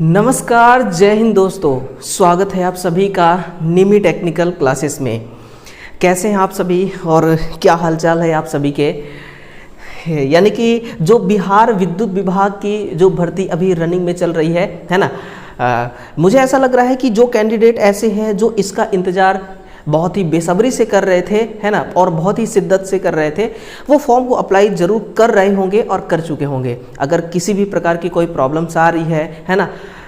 नमस्कार, जय हिंद दोस्तों। स्वागत है आप सभी का निमी टेक्निकल क्लासेस में। कैसे हैं आप सभी और क्या हालचाल है आप सभी के। यानी कि जो बिहार विद्युत विभाग की जो भर्ती अभी रनिंग में चल रही है ना, मुझे ऐसा लग रहा है कि जो कैंडिडेट ऐसे हैं जो इसका इंतज़ार बहुत ही बेसब्री से कर रहे थे, है ना, और बहुत ही शिद्दत से कर रहे थे, वो फॉर्म को अप्लाई जरूर कर रहे होंगे और कर चुके होंगे। अगर किसी भी प्रकार की कोई प्रॉब्लम्स आ रही है ना,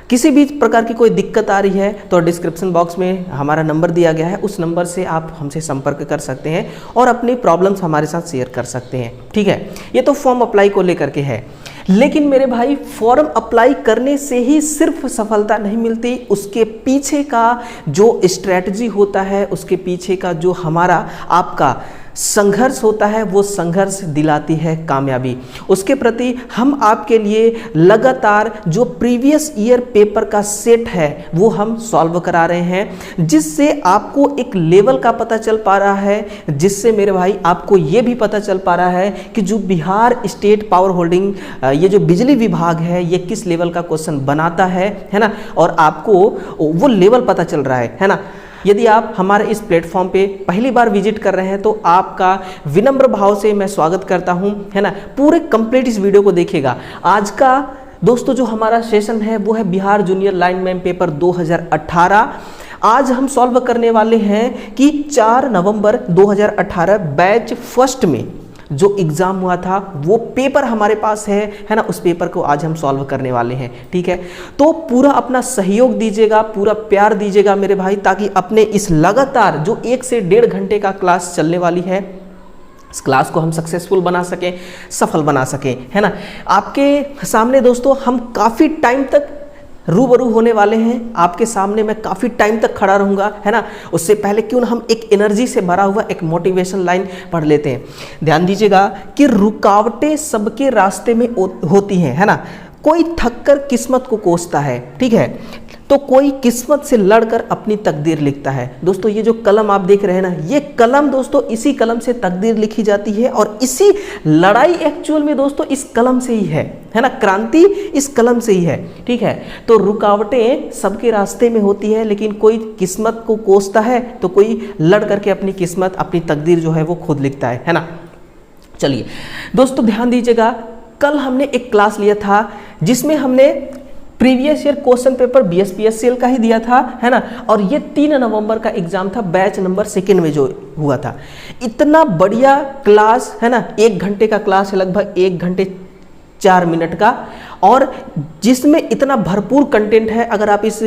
किसी भी प्रकार की कोई दिक्कत आ रही है तो डिस्क्रिप्शन बॉक्स में हमारा नंबर दिया गया है, उस नंबर से आप हमसे संपर्क कर सकते हैं और अपनी प्रॉब्लम्स हमारे साथ शेयर कर सकते हैं। ठीक है, ये तो फॉर्म अप्लाई को लेकर के है। लेकिन मेरे भाई, फॉर्म अप्लाई करने से ही सिर्फ सफलता नहीं मिलती, उसके पीछे का जो स्ट्रैटेजी होता है, उसके पीछे का जो हमारा आपका संघर्ष होता है, वो संघर्ष दिलाती है कामयाबी। उसके प्रति हम आपके लिए लगातार जो प्रीवियस ईयर पेपर का सेट है वो हम सॉल्व करा रहे हैं, जिससे आपको एक लेवल का पता चल पा रहा है, जिससे मेरे भाई आपको ये भी पता चल पा रहा है कि जो बिहार स्टेट पावर होल्डिंग ये जो बिजली विभाग है ये किस लेवल का क्वेश्चन बनाता है ना, और आपको वो लेवल पता चल रहा है ना। यदि आप हमारे इस प्लेटफॉर्म पे पहली बार विजिट कर रहे हैं तो आपका विनम्र भाव से मैं स्वागत करता हूं, है ना। पूरे कंप्लीट इस वीडियो को देखिएगा। आज का दोस्तों जो हमारा सेशन है वो है बिहार जूनियर लाइनमैन पेपर 2018। आज हम सॉल्व करने वाले हैं कि 4 नवंबर 2018 बैच फर्स्ट में जो एग्ज़ाम हुआ था वो पेपर हमारे पास है ना, उस पेपर को आज हम सॉल्व करने वाले हैं। ठीक है, तो पूरा अपना सहयोग दीजिएगा, पूरा प्यार दीजिएगा मेरे भाई, ताकि अपने इस लगातार जो 1 से 1.5 घंटे का क्लास चलने वाली है, इस क्लास को हम सक्सेसफुल बना सकें, सफल बना सकें, है ना। आपके सामने दोस्तों हम काफ़ी टाइम तक रूबरू होने वाले हैं, आपके सामने मैं काफ़ी टाइम तक खड़ा रहूँगा, है ना। उससे पहले क्यों ना हम एक एनर्जी से भरा हुआ एक मोटिवेशन लाइन पढ़ लेते हैं। ध्यान दीजिएगा कि रुकावटें सबके रास्ते में होती हैं, है ना। कोई थककर किस्मत को कोसता है, ठीक है, तो कोई किस्मत से लड़कर अपनी तकदीर लिखता है। दोस्तों ये जो कलम आप देख रहे हैं ना, ये कलम दोस्तों, इसी कलम से तकदीर लिखी जाती है और इसी लड़ाई एक्चुअल में दोस्तों इस कलम से ही है ना। क्रांति इस कलम से ही है। ठीक है, तो रुकावटें सबके रास्ते में होती है, लेकिन कोई किस्मत को कोसता है तो कोई लड़ करके अपनी किस्मत, अपनी तकदीर जो है वो खुद लिखता है ना। चलिए दोस्तों ध्यान दीजिएगा, कल हमने एक क्लास लिया था जिसमें हमने previous year question paper BSPSCL का ही दिया था, है ना, और ये 3 नवंबर का एग्जाम था, बैच नंबर 2 में जो हुआ था। इतना बढ़िया क्लास है ना, 1 घंटे का क्लास है, लगभग 1 घंटे 4 मिनट का, और जिसमें इतना भरपूर कंटेंट है। अगर आप इस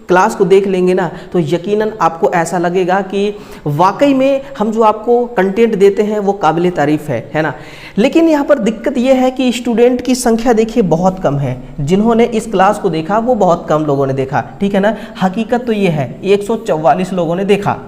क्लास को देख लेंगे ना तो यकीनन आपको ऐसा लगेगा कि वाकई में हम जो आपको कंटेंट देते हैं वो काबिल तारीफ है ना। लेकिन यहाँ पर दिक्कत ये है कि स्टूडेंट की संख्या देखिए बहुत कम है, जिन्होंने इस क्लास को देखा वो बहुत कम लोगों ने देखा। ठीक है ना, हकीकत तो ये है 144 लोगों ने देखा।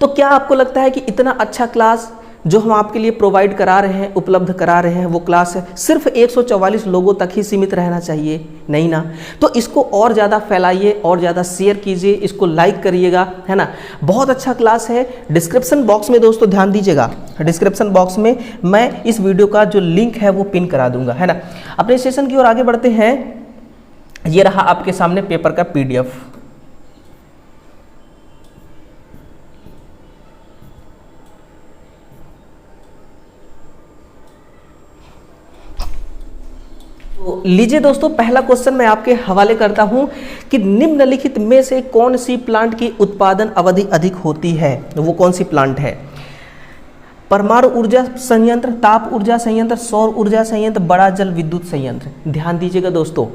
तो क्या आपको लगता है कि इतना अच्छा क्लास जो हम आपके लिए प्रोवाइड करा रहे हैं, उपलब्ध करा रहे हैं, वो क्लास है सिर्फ 144 लोगों तक ही सीमित रहना चाहिए? नहीं ना। तो इसको और ज़्यादा फैलाइए और ज़्यादा शेयर कीजिए, इसको लाइक करिएगा, है ना। बहुत अच्छा क्लास है। डिस्क्रिप्शन बॉक्स में दोस्तों ध्यान दीजिएगा, डिस्क्रिप्शन बॉक्स में मैं इस वीडियो का जो लिंक है वो पिन करा दूंगा, है ना। अपने सेशन की ओर आगे बढ़ते हैं। ये रहा आपके सामने पेपर का PDF। तो लीजिए दोस्तों, पहला क्वेश्चन मैं आपके हवाले करता हूं कि निम्नलिखित में से कौन सी प्लांट की उत्पादन अवधि अधिक होती है। वो कौन सी प्लांट है? परमाणु ऊर्जा संयंत्र, ताप ऊर्जा संयंत्र, सौर ऊर्जा संयंत्र, बड़ा जल विद्युत संयंत्र। ध्यान दीजिएगा दोस्तों,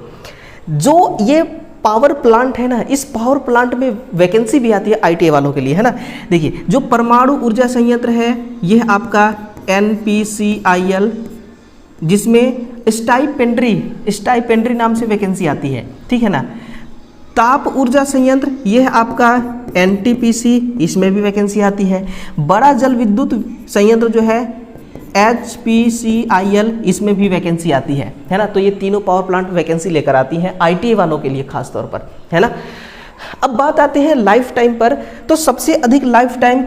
जो ये पावर प्लांट है ना, इस पावर प्लांट में वैकेंसी भी आती है ITA वालों के लिए, है ना। देखिए, जो परमाणु ऊर्जा संयंत्र है यह आपका NPCIL, जिसमें स्टाइपेंड्री नाम से वैकेंसी आती है, ठीक है ना। ताप ऊर्जा संयंत्र यह आपका NTPC, इसमें भी वैकेंसी आती है। बड़ा जल विद्युत संयंत्र जो है HPCIL, इसमें भी वैकेंसी आती है ना। तो ये तीनों पावर प्लांट वैकेंसी लेकर आती हैं ITA वालों के लिए खास तौर पर, है ना। अब बात आते हैं लाइफ टाइम पर, तो सबसे अधिक लाइफ टाइम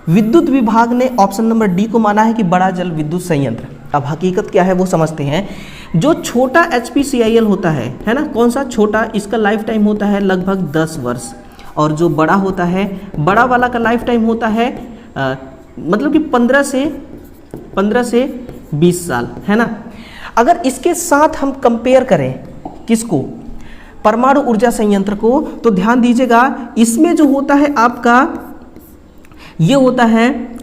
विद्युत विभाग ने ऑप्शन नंबर D को माना है कि बड़ा जल विद्युत संयंत्र, अब हकीकत क्या है वो समझते हैं। जो छोटा HPCIL होता है ना, कौन सा छोटा, इसका लाइफ टाइम होता है लगभग 10 वर्ष, और जो बड़ा होता है, बड़ा वाला का लाइफ टाइम होता है मतलब कि 15 से 20 साल, है ना। अगर इसके साथ हम कंपेयर करें किसको, परमाणु ऊर्जा संयंत्र को, तो ध्यान दीजिएगा इसमें जो होता है आपका ये होता है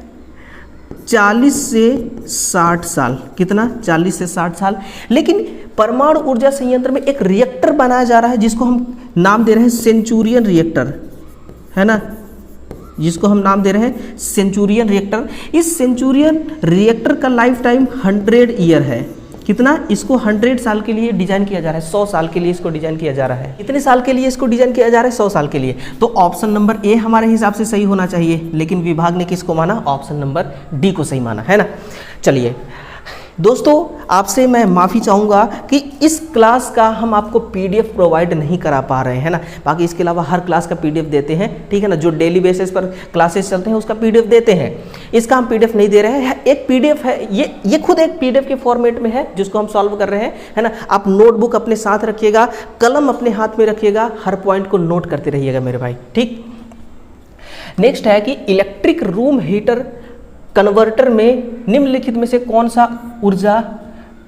40 से 60 साल। कितना? 40 से 60 साल। लेकिन परमाणु ऊर्जा संयंत्र में एक रिएक्टर बनाया जा रहा है जिसको हम नाम दे रहे हैं सेंचुरियन रिएक्टर, है ना, जिसको हम नाम दे रहे हैं सेंचुरियन रिएक्टर। इस सेंचुरियन रिएक्टर का लाइफ टाइम 100 ईयर है। कितना? इसको 100 साल के लिए डिजाइन किया जा रहा है, 100 साल के लिए इसको डिजाइन किया जा रहा है। कितने साल के लिए इसको डिजाइन किया जा रहा है? 100 साल के लिए। तो ऑप्शन नंबर ए हमारे हिसाब से सही होना चाहिए, लेकिन विभाग ने किसको माना? ऑप्शन नंबर डी को सही माना, है ना। चलिए दोस्तों, आपसे मैं माफ़ी चाहूँगा कि इस क्लास का हम आपको PDF प्रोवाइड नहीं करा पा रहे हैं ना। बाकी इसके अलावा हर क्लास का PDF देते हैं, ठीक है ना। जो डेली बेसिस पर क्लासेस चलते हैं उसका PDF देते हैं, इसका हम PDF नहीं दे रहे हैं। एक PDF है, ये खुद एक PDF के फॉर्मेट में है जिसको हम सॉल्व कर रहे हैं, है ना। आप नोटबुक अपने साथ रखिएगा, कलम अपने हाथ में रखिएगा, हर पॉइंट को नोट करते रहिएगा मेरे भाई, ठीक। नेक्स्ट है कि इलेक्ट्रिक रूम हीटर कन्वर्टर में निम्नलिखित में से कौन सा ऊर्जा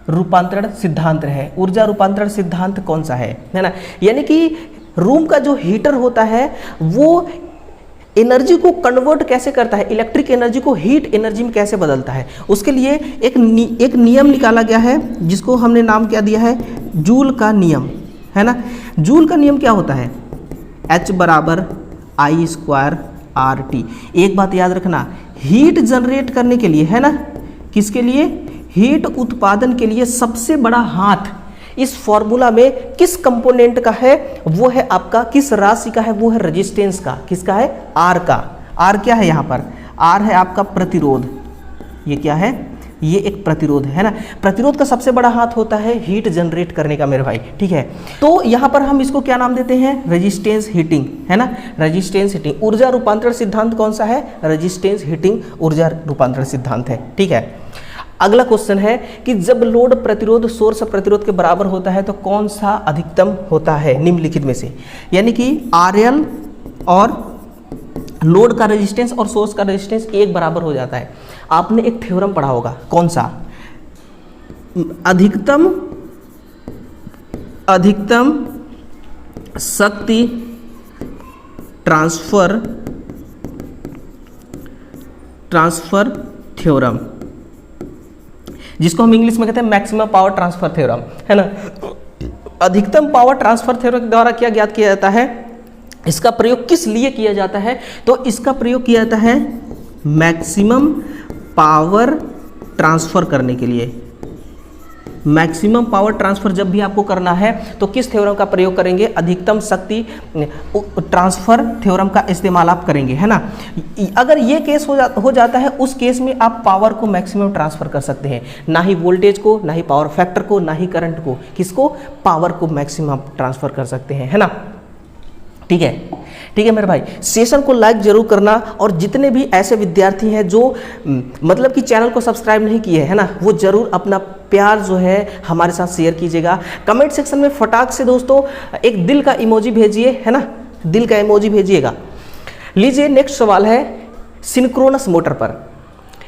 रूपांतरण सिद्धांत है? ऊर्जा रूपांतरण सिद्धांत कौन सा है ना। यानी कि रूम का जो हीटर होता है वो एनर्जी को कन्वर्ट कैसे करता है, इलेक्ट्रिक एनर्जी को हीट एनर्जी में कैसे बदलता है, उसके लिए एक नियम निकाला गया है जिसको हमने नाम क्या दिया है? जूल का नियम, है ना। जूल का नियम क्या होता है? H = I² RT। एक बात याद रखना, हीट जनरेट करने के लिए, है ना, किसके लिए? हीट उत्पादन के लिए सबसे बड़ा हाथ इस फॉर्मूला में किस कंपोनेंट का है? वो है आपका, किस राशि का है? वो है रेजिस्टेंस का। किसका है? R का। R क्या है यहाँ पर? R है आपका प्रतिरोध। ये क्या है? ये एक प्रतिरोध है ना। प्रतिरोध का सबसे बड़ा हाथ होता है हीट जनरेट करने का मेरे भाई, ठीक है। तो यहाँ पर हम इसको क्या नाम देते हैं? रेजिस्टेंस हीटिंग, है ना, रेजिस्टेंस हीटिंग। ऊर्जा रूपांतरण सिद्धांत कौन सा है? रेजिस्टेंस हीटिंग ऊर्जा रूपांतरण सिद्धांत है, ठीक है। अगला क्वेश्चन है कि जब लोड प्रतिरोध सोर्स प्रतिरोध के बराबर होता है तो कौन सा अधिकतम होता है निम्नलिखित में से? यानी कि RL और लोड का रेजिस्टेंस और सोर्स का रेजिस्टेंस एक बराबर हो जाता है। आपने एक थ्योरम पढ़ा होगा, कौन सा? अधिकतम शक्ति ट्रांसफर थ्योरम, जिसको हम इंग्लिश में कहते हैं मैक्सिमम पावर ट्रांसफर थ्योरम, है ना। अधिकतम पावर ट्रांसफर थ्योरम के द्वारा क्या ज्ञात किया जाता है? इसका प्रयोग किस लिए किया जाता है? तो इसका प्रयोग किया जाता है मैक्सिमम पावर ट्रांसफर करने के लिए। मैक्सिमम पावर ट्रांसफर जब भी आपको करना है तो किस थ्योरम का प्रयोग करेंगे? अधिकतम शक्ति ट्रांसफर थ्योरम का इस्तेमाल आप करेंगे, है ना। अगर ये केस हो जाता है, उस केस में आप पावर को मैक्सिमम ट्रांसफर कर सकते हैं, ना ही वोल्टेज को, ना ही पावर फैक्टर को, ना ही करंट को। किसको? पावर को मैक्सिमम ट्रांसफर कर सकते हैं, है ना। ठीक है, ठीक है मेरे भाई। सेशन को लाइक जरूर करना, और जितने भी ऐसे विद्यार्थी हैं जो मतलब कि चैनल को सब्सक्राइब नहीं किए है ना, वो जरूर अपना प्यार जो है हमारे साथ शेयर कीजिएगा। कमेंट सेक्शन में फटाक से दोस्तों एक दिल का इमोजी भेजिए, है ना, दिल का इमोजी भेजिएगा। लीजिए नेक्स्ट सवाल है सिंक्रोनस मोटर पर।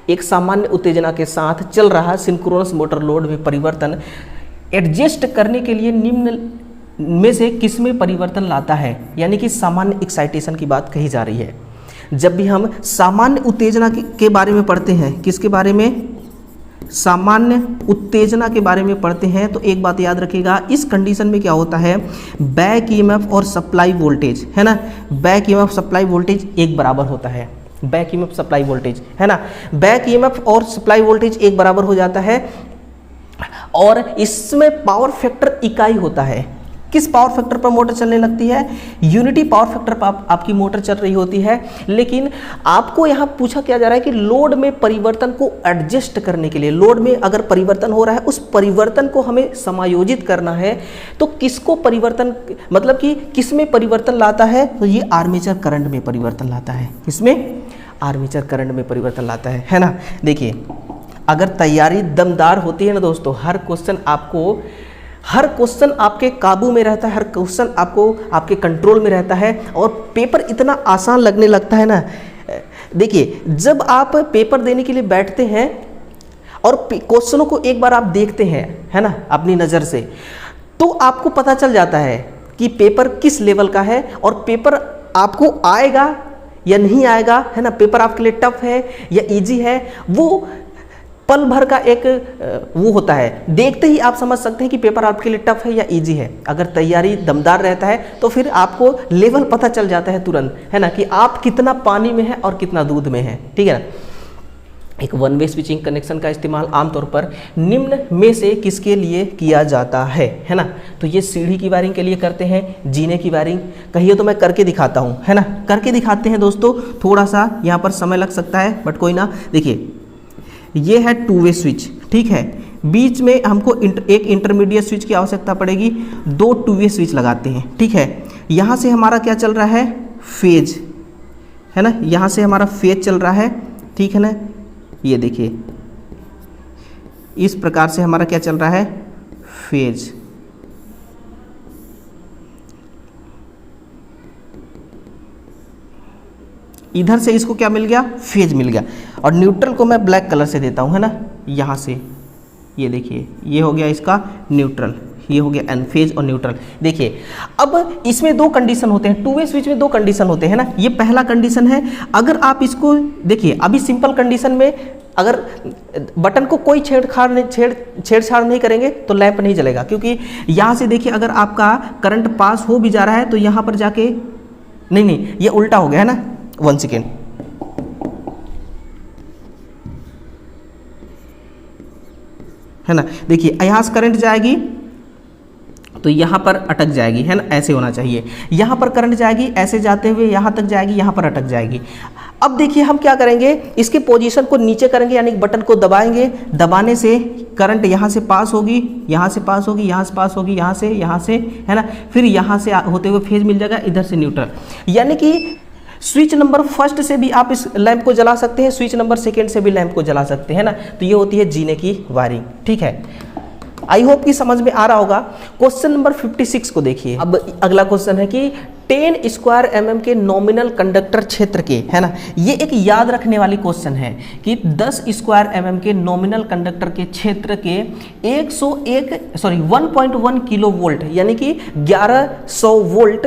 एक सामान्य उत्तेजना के साथ चल रहा सिंक्रोनस मोटर लोड में परिवर्तन एडजस्ट करने के लिए निम्न में से किस में परिवर्तन लाता है? यानी कि सामान्य एक्साइटेशन की बात कही जा रही है। जब भी हम सामान्य उत्तेजना के बारे में पढ़ते हैं, किसके बारे में? सामान्य उत्तेजना के बारे में पढ़ते हैं, तो एक बात याद रखिएगा, इस कंडीशन में क्या होता है? बैक ईएमएफ और सप्लाई वोल्टेज, है ना, बैक ईएमएफ सप्लाई वोल्टेज एक बराबर होता है। बैक ईएमएफ सप्लाई वोल्टेज, है ना, बैक ईएमएफ और सप्लाई वोल्टेज एक बराबर हो जाता है, और इसमें पावर फैक्टर इकाई होता है। किस पावर फैक्टर पर मोटर चलने लगती है? यूनिटी पावर फैक्टर पर आपकी मोटर चल रही होती है। लेकिन आपको यहाँ पूछा क्या जा रहा है कि लोड में परिवर्तन को एडजस्ट करने के लिए, लोड में अगर परिवर्तन हो रहा है, उस परिवर्तन को हमें समायोजित करना है, तो किसको परिवर्तन, मतलब कि किस में परिवर्तन लाता है? तो ये आर्मेचर करंट में परिवर्तन लाता है। किसमें? आर्मेचर करंट में परिवर्तन लाता है ना। देखिए अगर तैयारी दमदार होती है ना दोस्तों, हर क्वेश्चन आपके काबू में रहता है, हर क्वेश्चन आपको आपके कंट्रोल में रहता है और पेपर इतना आसान लगने लगता है ना। देखिए, जब आप पेपर देने के लिए बैठते हैं और क्वेश्चनों को एक बार आप देखते हैं, है ना, अपनी नज़र से, तो आपको पता चल जाता है कि पेपर किस लेवल का है और पेपर आपको आएगा या नहीं आएगा, है ना, पेपर आपके लिए टफ है या इजी है। वो पल भर का एक वो होता है, देखते ही आप समझ सकते हैं कि पेपर आपके लिए टफ है या इजी है। अगर तैयारी दमदार रहता है तो फिर आपको लेवल पता चल जाता है तुरंत, है ना, कि आप कितना पानी में है और कितना दूध में है, ठीक है ना। एक वन वे स्विचिंग कनेक्शन का इस्तेमाल आमतौर पर निम्न में से किसके लिए किया जाता है ना। तो ये सीढ़ी की वायरिंग के लिए करते हैं, जीने की वायरिंग कहिए तो मैं करके दिखाता हूँ, है ना, करके दिखाते हैं दोस्तों। थोड़ा सा यहाँ पर समय लग सकता है बट कोई ना। देखिए, ये है टू वे स्विच, ठीक है, बीच में हमको एक इंटरमीडिएट स्विच की आवश्यकता पड़ेगी, 2 टू वे स्विच लगाते हैं, ठीक है। यहाँ से हमारा क्या चल रहा है, फेज, है ना, यहाँ से हमारा फेज चल रहा है, ठीक है ना। ये देखिए, इस प्रकार से हमारा क्या चल रहा है, फेज। इधर से इसको क्या मिल गया, फेज मिल गया। और न्यूट्रल को मैं ब्लैक कलर से देता हूँ, है ना, यहाँ से ये देखिए, ये हो गया इसका न्यूट्रल, ये हो गया एन, फेज और न्यूट्रल। देखिए, अब इसमें 2 कंडीशन होते हैं, टू वे स्विच में 2 कंडीशन होते हैं ना। ये पहला कंडीशन है, अगर आप इसको देखिए, अभी सिंपल कंडीशन में अगर बटन को कोई छेड़छाड़ नहीं करेंगे तो लैंप नहीं जलेगा, क्योंकि यहाँ से देखिए, अगर आपका करंट पास हो भी जा रहा है तो यहाँ पर जाके नहीं, ये उल्टा हो गया, है ना। 1 सेकेंड, है ना। देखिए, यहाँ से करंट जाएगी तो यहाँ पर अटक जाएगी, है ना, ऐसे होना चाहिए। यहाँ पर करंट जाएगी, ऐसे जाते हुए यहाँ तक जाएगी, यहाँ पर अटक जाएगी। अब देखिए, हम क्या करेंगे, इसके पोजीशन को नीचे करेंगे, यानी बटन को दबाएंगे, दबाने से करंट यहाँ से पास होगी, यहाँ से पास होगी, यहाँ से पास होगी, यहाँ से, है ना, फिर यहाँ से होते हुए फेज मिल जाएगा, इधर से न्यूट्रल। यानी कि स्विच नंबर फर्स्ट से भी आप इस लैंप को जला सकते हैं, स्विच नंबर सेकेंड से भी लैंप को जला सकते हैं ना। तो ये होती है जीने की वायरिंग, ठीक है। आई होप कि समझ में आ रहा होगा। क्वेश्चन नंबर 56 को देखिए। अब अगला क्वेश्चन है कि 10 स्क्वायर mm के नॉमिनल कंडक्टर क्षेत्र के, है ना, ये एक याद रखने वाली क्वेश्चन है कि 10 स्क्वायर mm के नॉमिनल कंडक्टर के क्षेत्र के 1.1 किलो वोल्ट यानी कि 1100 volt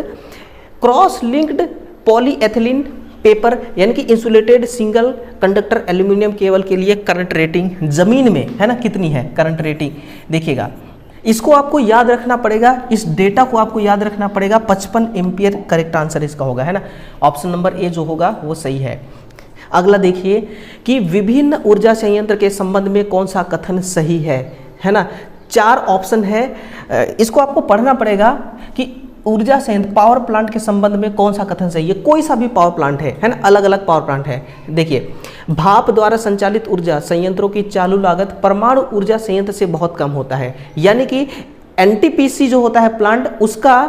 cross linked polyethylene paper यानी कि insulated single conductor aluminium cable के लिए करंट रेटिंग जमीन में, है ना, कितनी है करंट रेटिंग। देखिएगा, इसको आपको याद रखना पड़ेगा, इस डेटा को आपको याद रखना पड़ेगा। 55 एम्पियर करेक्ट आंसर इसका होगा, है ना। ऑप्शन नंबर ए जो होगा वो सही है। अगला देखिए कि विभिन्न ऊर्जा संयंत्र के संबंध में कौन सा कथन सही है ना। 4 ऑप्शन है, इसको आपको पढ़ना पड़ेगा कि ऊर्जा संयंत्र पावर प्लांट के संबंध में कौन सा कथन सही है। कोई सा भी पावर प्लांट है ना, अलग अलग पावर प्लांट है। देखिए, भाप द्वारा संचालित ऊर्जा संयंत्रों की चालू लागत परमाणु ऊर्जा संयंत्र से बहुत कम होता है। यानी कि एनटीपीसी जो होता है प्लांट, उसका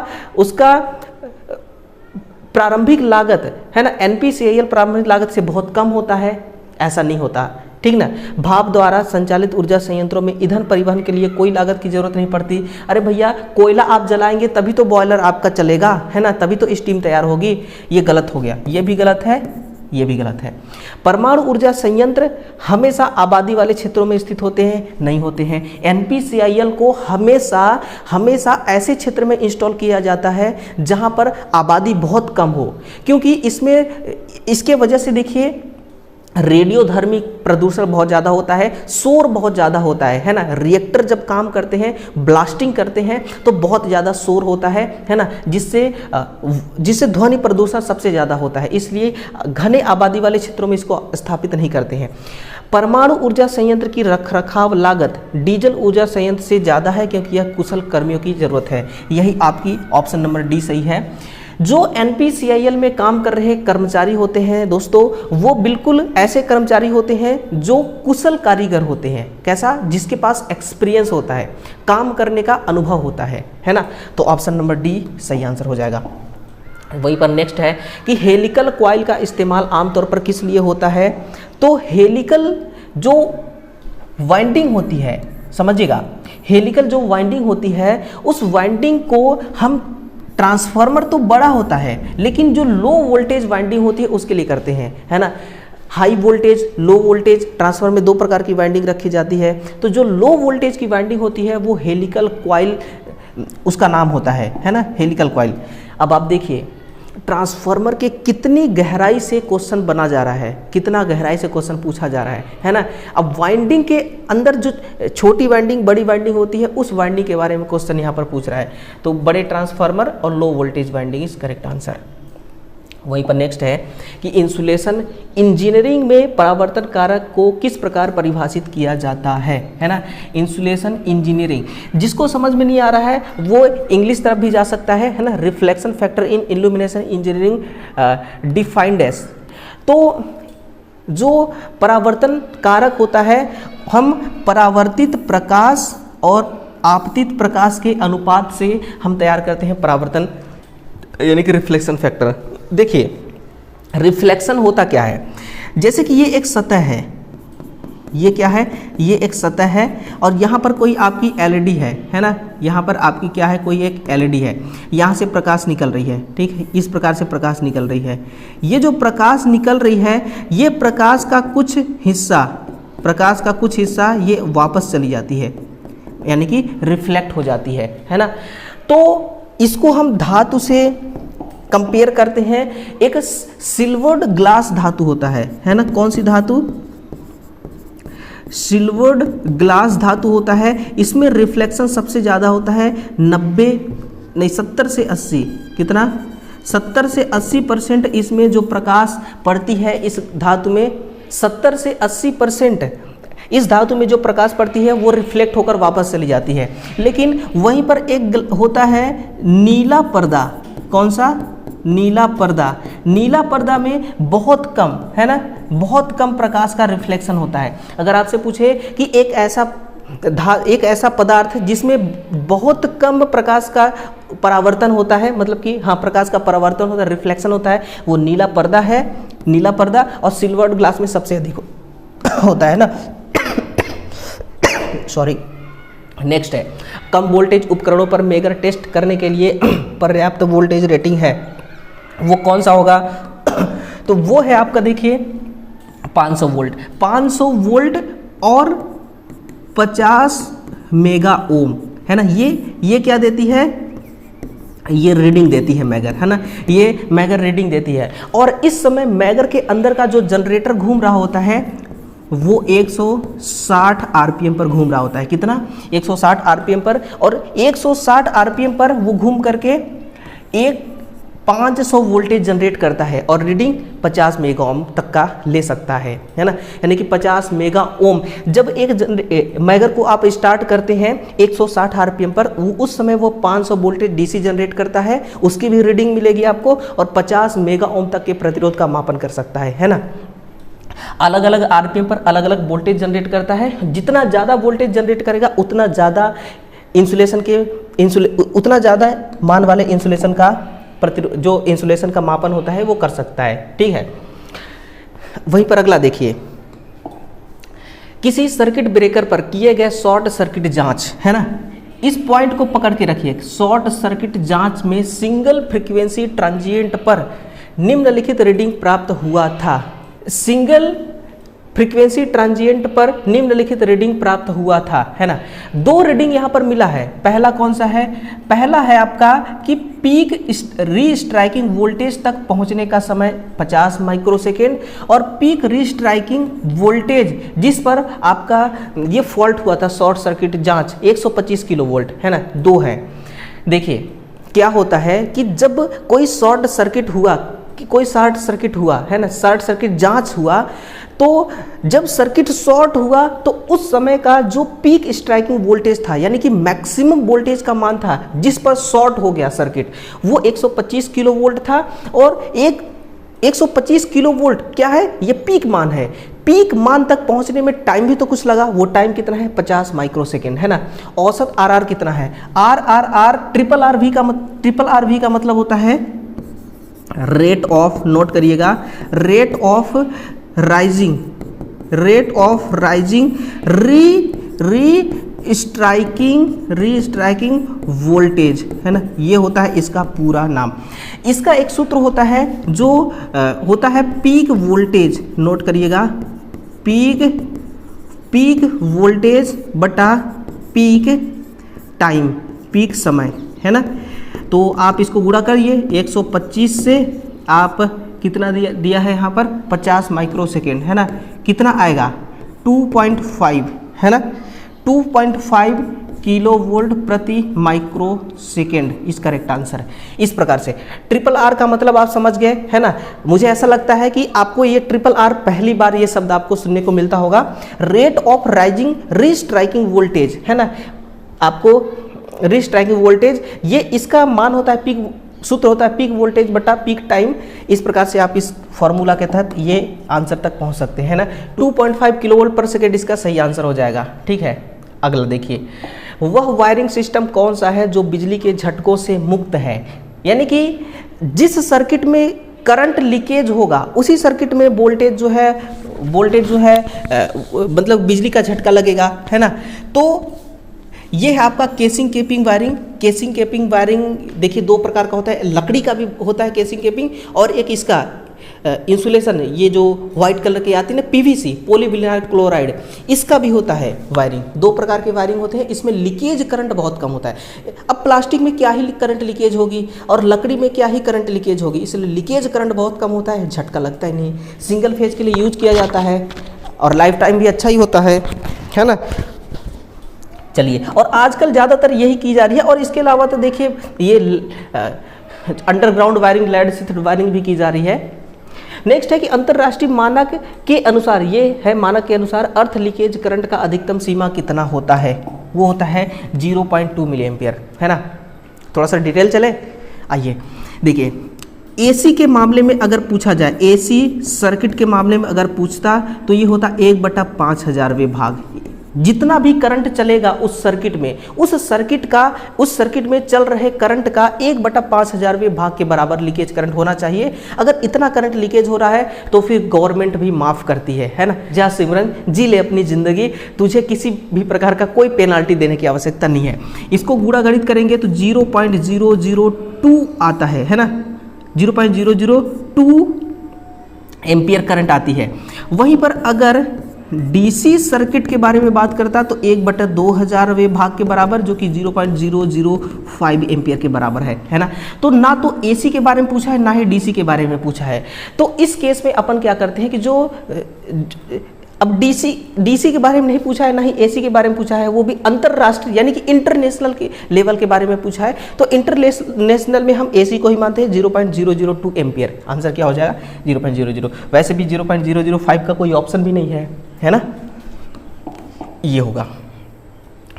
प्रारंभिक लागत, है ना, एनपीसीआईएल प्रारंभिक लागत से बहुत कम होता है, ऐसा नहीं होता, ठीक ना। भाप द्वारा संचालित ऊर्जा संयंत्रों में ईंधन परिवहन के लिए कोई लागत की जरूरत नहीं पड़ती। अरे भैया, कोयला आप जलाएंगे तभी तो बॉयलर आपका चलेगा, है ना, तभी तो स्टीम तैयार होगी। ये गलत हो गया, ये भी गलत है, ये भी गलत है। परमाणु ऊर्जा संयंत्र हमेशा आबादी वाले क्षेत्रों में स्थित होते हैं, नहीं होते हैं। एनपीसीआईएल को हमेशा ऐसे क्षेत्र में इंस्टॉल किया जाता है जहां पर आबादी बहुत कम हो, क्योंकि इसके वजह से देखिए रेडियोधर्मी प्रदूषण बहुत ज़्यादा होता है, शोर बहुत ज़्यादा होता है ना। रिएक्टर जब काम करते हैं, ब्लास्टिंग करते हैं तो बहुत ज़्यादा शोर होता है ना, जिससे ध्वनि प्रदूषण सबसे ज़्यादा होता है। इसलिए घने आबादी वाले क्षेत्रों में इसको स्थापित नहीं करते हैं। परमाणु ऊर्जा संयंत्र की रखरखाव लागत डीजल ऊर्जा संयंत्र से ज़्यादा है, क्योंकि यह कुशल कर्मियों की ज़रूरत है। यही आपकी ऑप्शन नंबर डी सही है। जो एनपीसीआईएल में काम कर रहे कर्मचारी होते हैं दोस्तों, वो बिल्कुल ऐसे कर्मचारी होते हैं जो कुशल कारीगर होते हैं। कैसा? जिसके पास एक्सपीरियंस होता है, काम करने का अनुभव होता है ना। तो ऑप्शन नंबर डी सही आंसर हो जाएगा। वहीं पर नेक्स्ट है कि हेलिकल कॉइल का इस्तेमाल आमतौर पर किस लिए होता है। तो हेलिकल जो वाइंडिंग होती है, समझिएगा, हेलिकल जो वाइंडिंग होती है उस वाइंडिंग को हम, ट्रांसफार्मर तो बड़ा होता है लेकिन जो लो वोल्टेज वाइंडिंग होती है उसके लिए करते हैं, है ना। High voltage, low voltage, transformer में दो प्रकार की वाइंडिंग रखी जाती है। तो जो लो वोल्टेज की वाइंडिंग होती है वो हेलिकल कॉइल उसका नाम होता है ना, हेलिकल कॉइल। अब आप देखिए ट्रांसफार्मर के कितनी गहराई से क्वेश्चन बना जा रहा है, कितना गहराई से क्वेश्चन पूछा जा रहा है ना। अब वाइंडिंग के अंदर जो छोटी वाइंडिंग बड़ी वाइंडिंग होती है उस वाइंडिंग के बारे में क्वेश्चन यहाँ पर पूछ रहा है। तो बड़े ट्रांसफार्मर और low voltage winding is correct answer. वहीं पर नेक्स्ट है कि इंसुलेशन इंजीनियरिंग में परावर्तन कारक को किस प्रकार परिभाषित किया जाता है ना। इंसुलेशन इंजीनियरिंग, जिसको समझ में नहीं आ रहा है वो इंग्लिश तरफ भी जा सकता है ना। Reflection factor in illumination engineering defined as, तो जो परावर्तन कारक होता है हम परावर्तित प्रकाश और आपतित प्रकाश के अनुपात से हम तैयार करते हैं परावर्तन, यानी कि रिफ्लेक्शन फैक्टर। देखिए रिफ्लेक्शन होता क्या है, जैसे कि ये एक सतह है, ये क्या है, ये एक सतह है और यहाँ पर कोई आपकी एलईडी है ना। यहाँ पर आपकी क्या है, कोई एक एलईडी है, यहाँ से प्रकाश निकल रही है, ठीक है, इस प्रकार से प्रकाश निकल रही है। ये जो प्रकाश निकल रही है ये प्रकाश का कुछ हिस्सा ये वापस चली जाती है, यानी कि रिफ्लेक्ट हो जाती है ना। तो इसको हम धातु से कंपेयर करते हैं, एक सिल्वर्ड ग्लास धातु होता है ना। कौन सी धातु, सिल्वर्ड ग्लास धातु होता है। इसमें रिफ्लेक्शन सबसे ज़्यादा होता है 70 से 80, कितना, 70 से 80% इसमें जो प्रकाश पड़ती है इस धातु में, 70 से 80% इस धातु में जो प्रकाश पड़ती है वो रिफ्लेक्ट होकर वापस चली जाती है। लेकिन वहीं पर एक होता है नीला पर्दा, कौन सा, नीला पर्दा। नीला पर्दा में बहुत कम, है ना, बहुत कम प्रकाश का रिफ्लेक्शन होता है। अगर आपसे पूछे कि एक ऐसा पदार्थ जिसमें बहुत कम प्रकाश का परावर्तन होता है, मतलब कि हाँ प्रकाश का परावर्तन होता है, रिफ्लेक्शन होता है, वो नीला पर्दा है। नीला पर्दा और सिल्वर्ड ग्लास में सबसे अधिक होता है ना। सॉरी। नेक्स्ट है कम वोल्टेज उपकरणों पर मेगर टेस्ट करने के लिए पर्याप्त वोल्टेज रेटिंग है, वो कौन सा होगा। तो वो है आपका, देखिए 500 वोल्ट, 500 वोल्ट और 50 मेगा ओम, है ना। ये क्या देती है, ये रीडिंग देती है मैगर, है ना, ये मैगर रीडिंग देती है। और इस समय मैगर के अंदर का जो जनरेटर घूम रहा होता है वो 160 आरपीएम पर घूम रहा होता है। कितना, 160 आरपीएम पर। और 160 आरपीएम पर वो घूम करके एक 500 वोल्टेज जनरेट करता है और रीडिंग 50 मेगा ओम तक का ले सकता है ना, यानी कि 50 मेगा ओम। जब एक मैगर को आप स्टार्ट करते हैं 160 आरपीएम पर, उस समय वो 500 वोल्टेज डीसी जनरेट करता है, उसकी भी रीडिंग मिलेगी आपको, और 50 मेगा ओम तक के प्रतिरोध का मापन कर सकता है ना। अलग अलग आरपीएम पर अलग अलग वोल्टेज जनरेट करता है। जितना ज़्यादा वोल्टेज जनरेट करेगा उतना ज़्यादा उतना ज़्यादा मान वाले इंसुलेशन का जो इंसुलेशन का मापन होता है वो कर सकता है, ठीक है। वहीं पर अगला देखिए, किसी सर्किट ब्रेकर पर किए गए शॉर्ट सर्किट जांच, है ना, इस पॉइंट को पकड़ के रखिए। शॉर्ट सर्किट जांच में सिंगल फ्रीक्वेंसी ट्रांजिएंट पर निम्नलिखित रीडिंग प्राप्त हुआ था। सिंगल फ्रीक्वेंसी ट्रांजिएंट पर निम्नलिखित रीडिंग प्राप्त हुआ था, है ना। दो रीडिंग यहाँ पर मिला है। पहला कौन सा है, पहला है आपका कि पीक रीस्ट्राइकिंग वोल्टेज तक पहुँचने का समय 50 माइक्रोसेकेंड, और पीक रीस्ट्राइकिंग वोल्टेज जिस पर आपका ये फॉल्ट हुआ था शॉर्ट सर्किट जांच 125 किलो वोल्ट, है ना, दो है। देखिए क्या होता है कि जब कोई शॉर्ट सर्किट हुआ, है ना, शॉर्ट सर्किट जांच हुआ, तो जब सर्किट शॉर्ट हुआ तो उस समय का जो पीक स्ट्राइकिंग वोल्टेज था, यानी कि मैक्सिमम वोल्टेज का मान था जिस पर शॉर्ट हो गया सर्किट, वो 125 किलो वोल्ट था। और 125 किलो वोल्ट क्या है, ये पीक मान है। पीक मान तक पहुंचने में टाइम भी तो कुछ लगा, वो टाइम कितना है, 50 माइक्रोसेकेंड, है ना। औसत आरआर कितना है, ट्रिपल आर वी का मतलब होता है रेट ऑफ, नोट करिएगा, rate of rising rate of rising restriking voltage, है ना, ये होता है इसका पूरा नाम। इसका एक सूत्र होता है जो होता है पीक वोल्टेज, नोट करिएगा, पीक वोल्टेज बटा पीक टाइम, पीक समय, है ना। तो आप इसको गुणा करिए 125 से, आप कितना दिया है यहाँ पर 50 माइक्रोसेकेंड, है ना, कितना आएगा 2.5, है ना, 2.5 किलो वोल्ट प्रति माइक्रो सेकेंड इस करेक्ट आंसर है। इस प्रकार से ट्रिपल आर का मतलब आप समझ गए, है ना। मुझे ऐसा लगता है कि आपको ये ट्रिपल आर पहली बार ये शब्द आपको सुनने को मिलता होगा। Rate of rising restriking voltage, है ना, आपको रीस्ट्राइकिंग वोल्टेज, ये इसका मान होता है पीक, सूत्र होता है पीक वोल्टेज बटा पीक टाइम। इस प्रकार से आप इस फॉर्मूला के तहत ये आंसर तक पहुंच सकते हैं, ना। 2.5 किलोवोल्ट पर सेकेंड इसका सही आंसर हो जाएगा। ठीक है, अगला देखिए, वह वायरिंग सिस्टम कौन सा है जो बिजली के झटकों से मुक्त है। यानी कि जिस सर्किट में करंट लीकेज होगा उसी सर्किट में वोल्टेज जो है मतलब बिजली का झटका लगेगा, है ना। तो ये है आपका केसिंग केपिंग वायरिंग। केसिंग केपिंग वायरिंग देखिए दो प्रकार का होता है, लकड़ी का भी होता है केसिंग केपिंग, और एक इसका इंसुलेशन, ये जो व्हाइट कलर की आती है ना, पीवीसी, पॉलीविनाइल क्लोराइड, इसका भी होता है वायरिंग। दो प्रकार के वायरिंग होते हैं, इसमें लीकेज करंट बहुत कम होता है। अब प्लास्टिक में क्या ही करंट लीकेज होगी और लकड़ी में क्या ही करंट लीकेज होगी, इसलिए लीकेज करंट बहुत कम होता है, झटका लगता ही नहीं। सिंगल फेज के लिए यूज किया जाता है और लाइफ टाइम भी अच्छा ही होता है ना। चलिए, और आजकल ज़्यादातर यही की जा रही है। और इसके अलावा तो देखिए ये underground wiring, lead acid wiring भी की जा रही है। नेक्स्ट है कि अंतर्राष्ट्रीय मानक के अनुसार, ये है मानक के अनुसार अर्थ लीकेज करंट का अधिकतम सीमा कितना होता है, वो होता है 0.2 मिली एम्पियर, है ना। थोड़ा सा डिटेल चले, आइए देखिए। एसी के मामले में अगर पूछा जाए, एसी सर्किट के मामले में अगर पूछता तो ये होता 1/5000वें भाग। जितना भी करंट चलेगा उस सर्किट में, उस सर्किट में चल रहे करंट का 1/5000वें भाग के बराबर लीकेज करंट होना चाहिए। अगर इतना करंट लीकेज हो रहा है तो फिर गवर्नमेंट भी माफ़ करती है ना। जा सिमरन, जी ले अपनी ज़िंदगी, तुझे किसी भी प्रकार का कोई पेनाल्टी देने की आवश्यकता नहीं है। इसको गुणा गणित करेंगे तो 0.002 आता है ना, 0.002 एम्पियर करंट आती है। वहीं पर अगर डीसी सर्किट के बारे में बात करता तो 1/2000वें भाग के बराबर, जो कि 0.005 एम्पियर के बराबर है ना। तो ना तो एसी के बारे में पूछा है ना ही डीसी के बारे में पूछा है। तो इस केस में अपन क्या करते हैं कि जो अब डीसी के बारे में नहीं पूछा है ना ही एसी के बारे में पूछा है, वो भी अंतरराष्ट्रीय यानी कि इंटरनेशनल के लेवल के बारे में पूछा है, तो इंटरनेशनल में हम एसी को ही मानते हैं 0.002 एम्पियर। आंसर क्या हो जाएगा 0.00। वैसे भी 0.005 का कोई ऑप्शन भी नहीं है ना, ये होगा।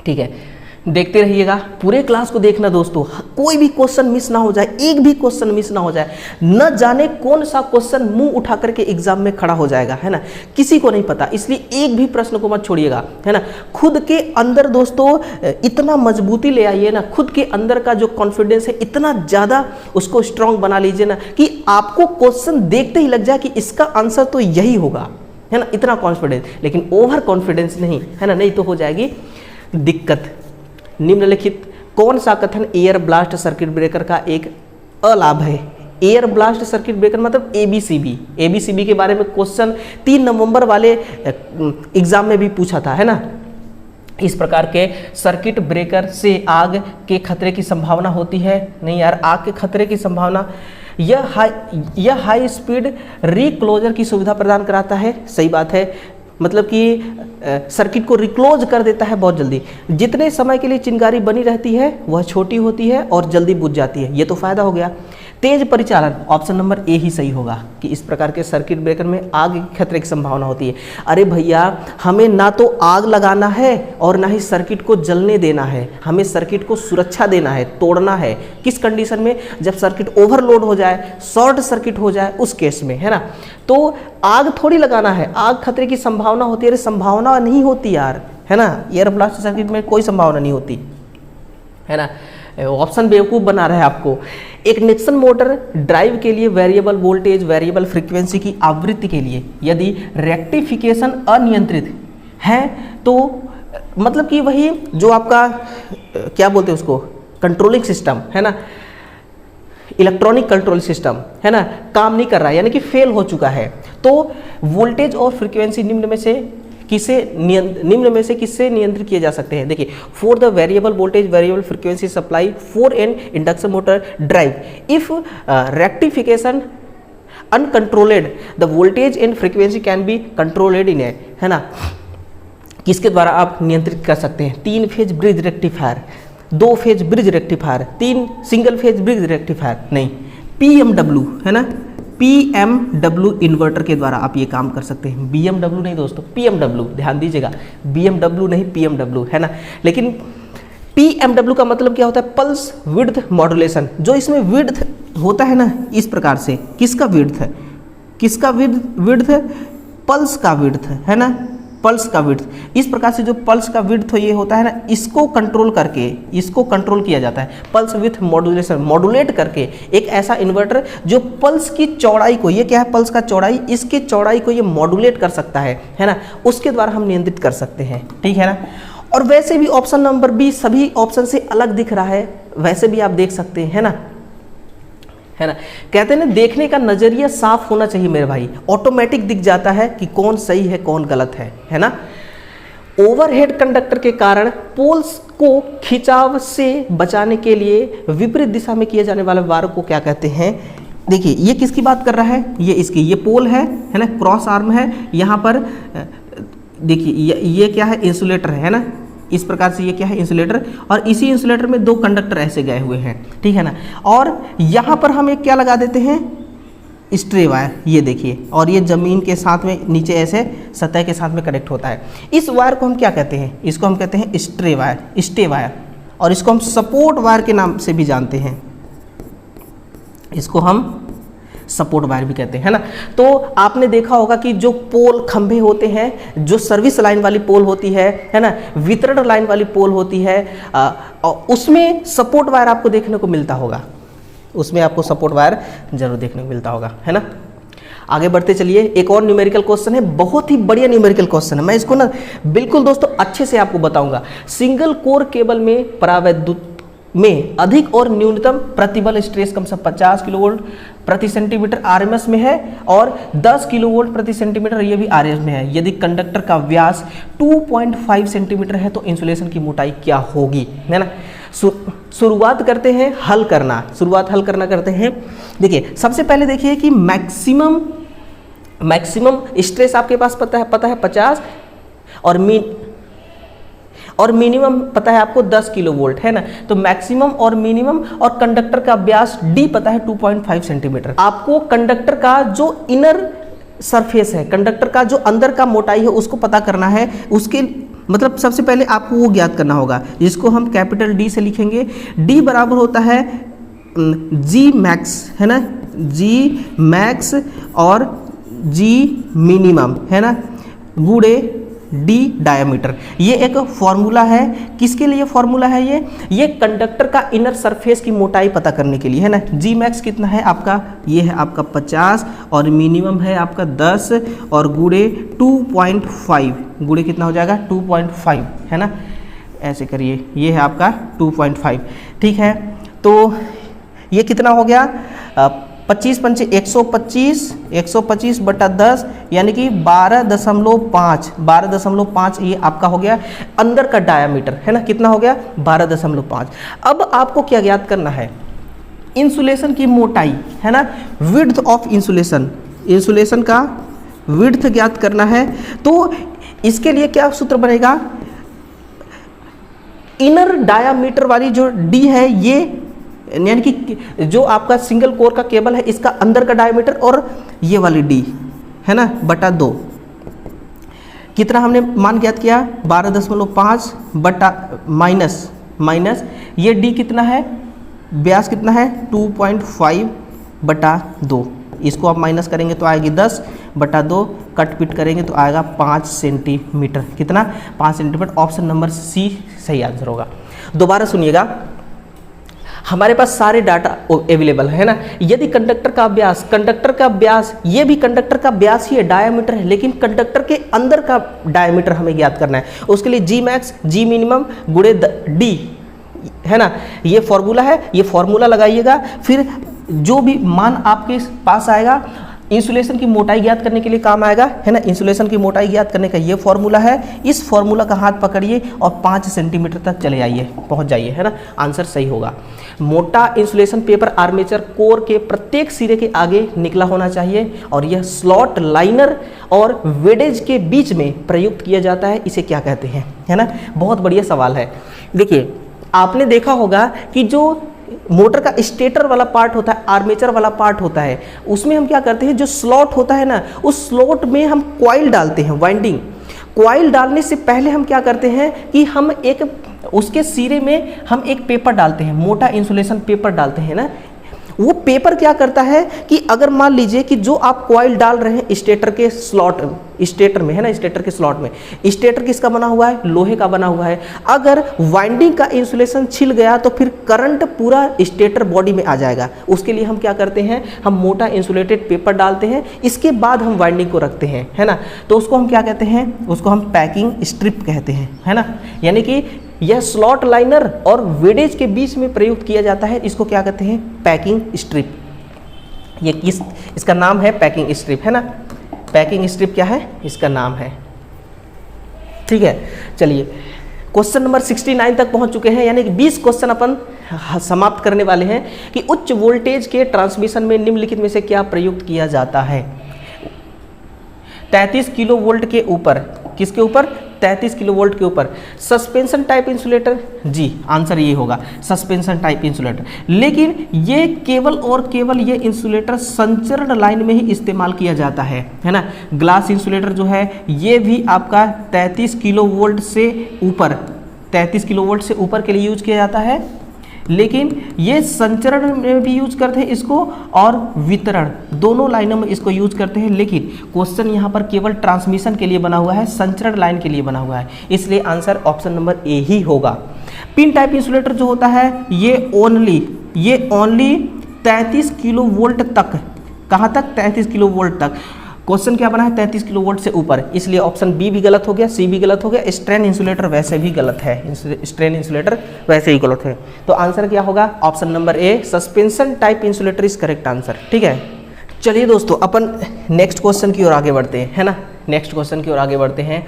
ठीक है, देखते रहिएगा, पूरे क्लास को देखना दोस्तों, कोई भी क्वेश्चन मिस ना हो जाए, एक भी क्वेश्चन मिस ना हो जाए। न जाने कौन सा क्वेश्चन मुंह उठा करके एग्जाम में खड़ा हो जाएगा, है ना, किसी को नहीं पता। इसलिए एक भी प्रश्न को मत छोड़िएगा, है ना। खुद के अंदर दोस्तों इतना मजबूती ले आइए ना, खुद के अंदर का जो कॉन्फिडेंस है इतना ज़्यादा उसको स्ट्रांग बना लीजिए ना कि आपको क्वेश्चन देखते ही लग जाए कि इसका आंसर तो यही होगा, है ना। इतना कॉन्फिडेंस, लेकिन ओवर कॉन्फिडेंस नहीं, है ना, नहीं तो हो जाएगी दिक्कत। निम्नलिखित कौन सा कथन एयर ब्लास्ट सर्किट ब्रेकर का एक अलाभ है। एयर ब्लास्ट सर्किट ब्रेकर मतलब एबीसीबी के बारे में क्वेश्चन 3 नवंबर वाले एग्जाम में भी पूछा था, है ना। इस प्रकार के सर्किट ब्रेकर से आग के खतरे की संभावना होती है? नहीं यार, आग के खतरे की संभावना, यह हाई स्पीड रिक्लोजर की सुविधा प्रदान कराता है। सही बात है, मतलब कि सर्किट को रिक्लोज कर देता है बहुत जल्दी। जितने समय के लिए चिंगारी बनी रहती है वह छोटी होती है और जल्दी बुझ जाती है, ये तो फायदा हो गया। तेज परिचालन, ऑप्शन नंबर ए ही सही होगा कि इस प्रकार के सर्किट ब्रेकर में आग के खतरे की संभावना होती है। अरे भैया, हमें ना तो आग लगाना है और ना ही सर्किट को जलने देना है, हमें सर्किट को सुरक्षा देना है, तोड़ना है। किस कंडीशन में? जब सर्किट ओवरलोड हो जाए, शॉर्ट सर्किट हो जाए, उस केस में, है ना। तो आग थोड़ी लगाना है, आग खतरे की संभावना होती है। अरे संभावना नहीं होती यार, है ना, एयर ब्लास्ट सर्किट में कोई संभावना नहीं होती, है ना। ऑप्शन बेवकूफ़ बना रहा है आपको। इंडक्शन मोटर ड्राइव के लिए वेरिएबल वोल्टेज वेरिएबल फ्रीक्वेंसी की आवृत्ति के लिए यदि रेक्टिफिकेशन अनियंत्रित है तो मतलब कि वही जो आपका क्या बोलते हैं उसको कंट्रोलिंग सिस्टम है ना, इलेक्ट्रॉनिक कंट्रोल सिस्टम है ना, काम नहीं कर रहा है यानी कि फेल हो चुका है, तो वोल्टेज और फ्रीक्वेंसी निम्न में से किससे नियंत्रित किए जा सकते हैं। देखिए, for the variable voltage variable frequency supply for an induction motor drive if rectification uncontrolled the voltage and frequency can be controlled in है ना, किसके द्वारा आप नियंत्रित कर सकते हैं। 3 phase bridge rectifier, 2 phase bridge rectifier, 3 single phase bridge rectifier नहीं, PMW है ना, PMW इन्वर्टर के द्वारा आप ये काम कर सकते हैं। BMW नहीं दोस्तों, PMW, ध्यान दीजिएगा, BMW नहीं PMW है ना। लेकिन PMW का मतलब क्या होता है, पल्स विड्थ मॉड्यूलेशन। जो इसमें विड्थ होता है ना इस प्रकार से, किसका विड्थ है, किसका विड्थ है, पल्स का विड्थ है ना, पल्स का विड्थ। इस प्रकार से जो पल्स का विड्थ ये होता है ना, इसको कंट्रोल करके इसको कंट्रोल किया जाता है पल्स विथ मॉड्यूलेशन, मॉड्यूलेट करके एक ऐसा इन्वर्टर जो पल्स की चौड़ाई को, ये क्या है पल्स का चौड़ाई, इसकी चौड़ाई को ये मॉड्यूलेट कर सकता है ना, उसके द्वारा हम नियंत्रित कर सकते हैं, ठीक है ना। और वैसे भी ऑप्शन नंबर बी सभी ऑप्शन से अलग दिख रहा है, वैसे भी आप देख सकते हैं है ना। कहते हैं ना, देखने का नजरिया साफ होना चाहिए मेरे भाई, ऑटोमेटिक दिख जाता है कि कौन सही है कौन गलत है ना। ओवरहेड कंडक्टर के कारण पोल्स को खिंचाव से बचाने के लिए विपरीत दिशा में किए जाने वाले वार को क्या कहते हैं। देखिए, ये किसकी बात कर रहा है, ये इसकी, ये पोल है ना, क्रॉस आर्म है, यहाँ पर देखिए ये क्या है, इंसुलेटर है ना, इस प्रकार से ये क्या है, इंसुलेटर, और इसी इंसुलेटर में 2 कंडक्टर ऐसे गए हुए हैं, ठीक है ना। और यहाँ पर हम एक क्या लगा देते हैं, स्ट्रे वायर, ये देखिए, और ये जमीन के साथ में नीचे ऐसे सतह के साथ में कनेक्ट होता है। इस वायर को हम क्या कहते हैं, इसको हम कहते हैं स्ट्रे वायर, और इसको हम सपोर्ट वायर के नाम से भी जानते हैं, इसको हम सपोर्ट वायर भी कहते हैं ना। तो आपने देखा होगा कि जो पोल खंभे होते हैं, जो सर्विस लाइन वाली पोल होती है ना, वितरण लाइन वाली पोल होती है, उसमें सपोर्ट वायर आपको देखने को मिलता होगा, उसमें आपको सपोर्ट वायर जरूर देखने को मिलता होगा, है ना। आगे बढ़ते चलिए, एक और न्यूमेरिकल क्वेश्चन है, बहुत ही बढ़िया न्यूमेरिकल क्वेश्चन है, मैं इसको ना बिल्कुल दोस्तों अच्छे से आपको बताऊंगा। सिंगल कोर केबल में परावैद्युत में अधिक और न्यूनतम प्रतिबल स्ट्रेस कम से 50 किलोवोल्ट प्रति सेंटीमीटर आरएमएस में है और 10 किलोवोल्ट प्रति सेंटीमीटर ये भी आरएमएस में है। यदि कंडक्टर का व्यास 2.5 सेंटीमीटर है तो इंसुलेशन की मोटाई क्या होगी, है ना। शुरुआत करते हैं हल करना करते हैं। देखिए, सबसे पहले देखिए कि मैक्सिमम स्ट्रेस आपके पास पता है 50 और मिनिमम पता है आपको 10 किलोवोल्ट, है ना। तो मैक्सिमम और मिनिमम, और कंडक्टर का व्यास डी पता है 2.5 सेंटीमीटर। आपको कंडक्टर का जो इनर सरफेस है, कंडक्टर का जो अंदर का मोटाई है उसको पता करना है। उसके मतलब सबसे पहले आपको वो ज्ञात करना होगा, जिसको हम कैपिटल डी से लिखेंगे। डी बराबर होता है जी मैक्स, है ना, जी मैक्स और जी मिनिमम, है ना, गुणे डी डायमीटर। ये एक फॉर्मूला है, किसके लिए फॉर्मूला है ये कंडक्टर का इनर सरफेस की मोटाई पता करने के लिए, है ना। जी मैक्स कितना है आपका, ये है आपका 50 और मिनिमम है आपका 10 और गुणे 2.5, गुणे कितना हो जाएगा 2.5, है ना। ऐसे करिए, ये है आपका 2.5, ठीक है। तो ये कितना हो गया, 25 पंचे 125 बटा 10 यानी कि 12.5 ये आपका हो गया अंदर का डायामीटर, है ना। कितना हो गया 12.5। अब आपको क्या ज्ञात करना है, इंसुलेशन की मोटाई, है ना, विड्थ ऑफ इंसुलेशन का विड्थ ज्ञात करना है। तो इसके लिए क्या सूत्र बनेगा, इनर डायामीटर वाली जो डी है ये यानी कि जो आपका सिंगल कोर का केबल है इसका अंदर का डायमीटर, और ये वाली डी, है ना, बटा 2। कितना हमने मान ज्ञात किया 12.5 बटा माइनस ये डी कितना है, व्यास कितना है 2.5 बटा 2। इसको आप माइनस करेंगे तो आएगी 10 बटा 2, कट पिट करेंगे तो आएगा 5 सेंटीमीटर। कितना 5 सेंटीमीटर। ऑप्शन नंबर सी सही आंसर होगा। दोबारा सुनिएगा, हमारे पास सारे डाटा अवेलेबल है ना। यदि कंडक्टर का व्यास ये भी कंडक्टर का व्यास ही है, डायामीटर है, लेकिन कंडक्टर के अंदर का डायामीटर हमें ज्ञात करना है। उसके लिए जी मैक्स जी मिनिमम गुणे डी है ना, ये फॉर्मूला है, ये फॉर्मूला लगाइएगा। फिर जो भी मान आपके पास आएगा इंसुलेशन की मोटाई ज्ञात करने के लिए काम आएगा, है ना। इंसुलेशन की मोटाई ज्ञात करने का ये फॉर्मूला है। इस फॉर्मूला का हाथ पकड़िए और 5 सेंटीमीटर तक चले आइए, पहुंच जाइए, है ना। आंसर सही होगा। मोटा इंसुलेशन पेपर आर्मेचर कोर के प्रत्येक सिरे के आगे निकला होना चाहिए और यह स्लॉट लाइनर और वेडेज के बीच में प्रयुक्त किया जाता है। इसे क्या कहते हैं, है ना। बहुत बढ़िया सवाल है। देखिए, आपने देखा होगा कि जो मोटर का स्टेटर वाला पार्ट होता है, आर्मेचर वाला पार्ट होता है, उसमें हम क्या करते हैं, जो स्लॉट होता है ना, उस स्लॉट में हम कॉइल डालते हैं, वाइंडिंग। कॉइल डालने से पहले हम क्या करते हैं कि हम एक उसके सिरे में हम एक पेपर डालते हैं, मोटा इंसुलेशन पेपर डालते हैं ना। वो पेपर क्या करता है कि अगर मान लीजिए कि जो आप कॉइल डाल रहे हैं स्टेटर के स्लॉट, स्टेटर में, है ना, स्टेटर के स्लॉट में, स्टेटर किसका बना हुआ है, लोहे का बना हुआ है। अगर वाइंडिंग का इंसुलेशन छिल गया तो फिर करंट पूरा स्टेटर बॉडी में आ जाएगा। उसके लिए हम क्या करते हैं, हम मोटा इंसुलेटेड पेपर डालते हैं, इसके बाद हम वाइंडिंग को रखते हैं, है ना। तो उसको हम क्या कहते हैं, उसको हम पैकिंग स्ट्रिप कहते हैं, है ना। यानी कि यह स्लॉट लाइनर और वेडेज के बीच में प्रयुक्त किया जाता है। इसको क्या कहते हैं, पैकिंग स्ट्रिप। ये इसका नाम है पैकिंग स्ट्रिप, है ना। पैकिंग स्ट्रिप क्या है, इसका नाम है। ठीक है, चलिए क्वेश्चन नंबर 69 तक पहुंच चुके हैं, यानी कि 20 क्वेश्चन अपन समाप्त करने वाले हैं कि उच्च वोल्टेज के ट्रांसमिशन में निम्नलिखित में से क्या प्रयुक्त किया जाता है। 33 किलो वोल्ट के ऊपर, किसके ऊपर, 33 किलो वोल्ट के ऊपर सस्पेंशन टाइप इंसुलेटर। जी, आंसर ये होगा, सस्पेंशन टाइप इंसुलेटर। लेकिन ये केवल और केवल ये इंसुलेटर संचरण लाइन में ही इस्तेमाल किया जाता है ना। ग्लास इंसुलेटर जो है ये भी आपका 33 किलो वोल्ट से ऊपर, 33 किलो वोल्ट से ऊपर के लिए यूज किया जाता है। लेकिन ये संचरण में भी यूज करते हैं इसको और वितरण, दोनों लाइनों में इसको यूज करते हैं। लेकिन क्वेश्चन यहाँ पर केवल ट्रांसमिशन के लिए बना हुआ है, संचरण लाइन के लिए बना हुआ है, इसलिए आंसर ऑप्शन नंबर ए ही होगा। पिन टाइप इंसुलेटर जो होता है ये ओनली 33 किलो वोल्ट तक, कहाँ तक, 33 किलो वोल्ट तक। क्वेश्चन क्या बना है, 33 किलो वोल्ट से ऊपर, इसलिए ऑप्शन बी भी गलत हो गया, सी भी गलत हो गया। स्ट्रेन इंसुलेटर वैसे भी गलत है, स्ट्रेन इंसुलेटर वैसे ही गलत है। तो आंसर क्या होगा, option number A, suspension type insulator is correct answer. ठीक है, चलिए दोस्तों अपन नेक्स्ट क्वेश्चन की ओर आगे बढ़ते हैं, है ना। नेक्स्ट क्वेश्चन की ओर आगे बढ़ते हैं।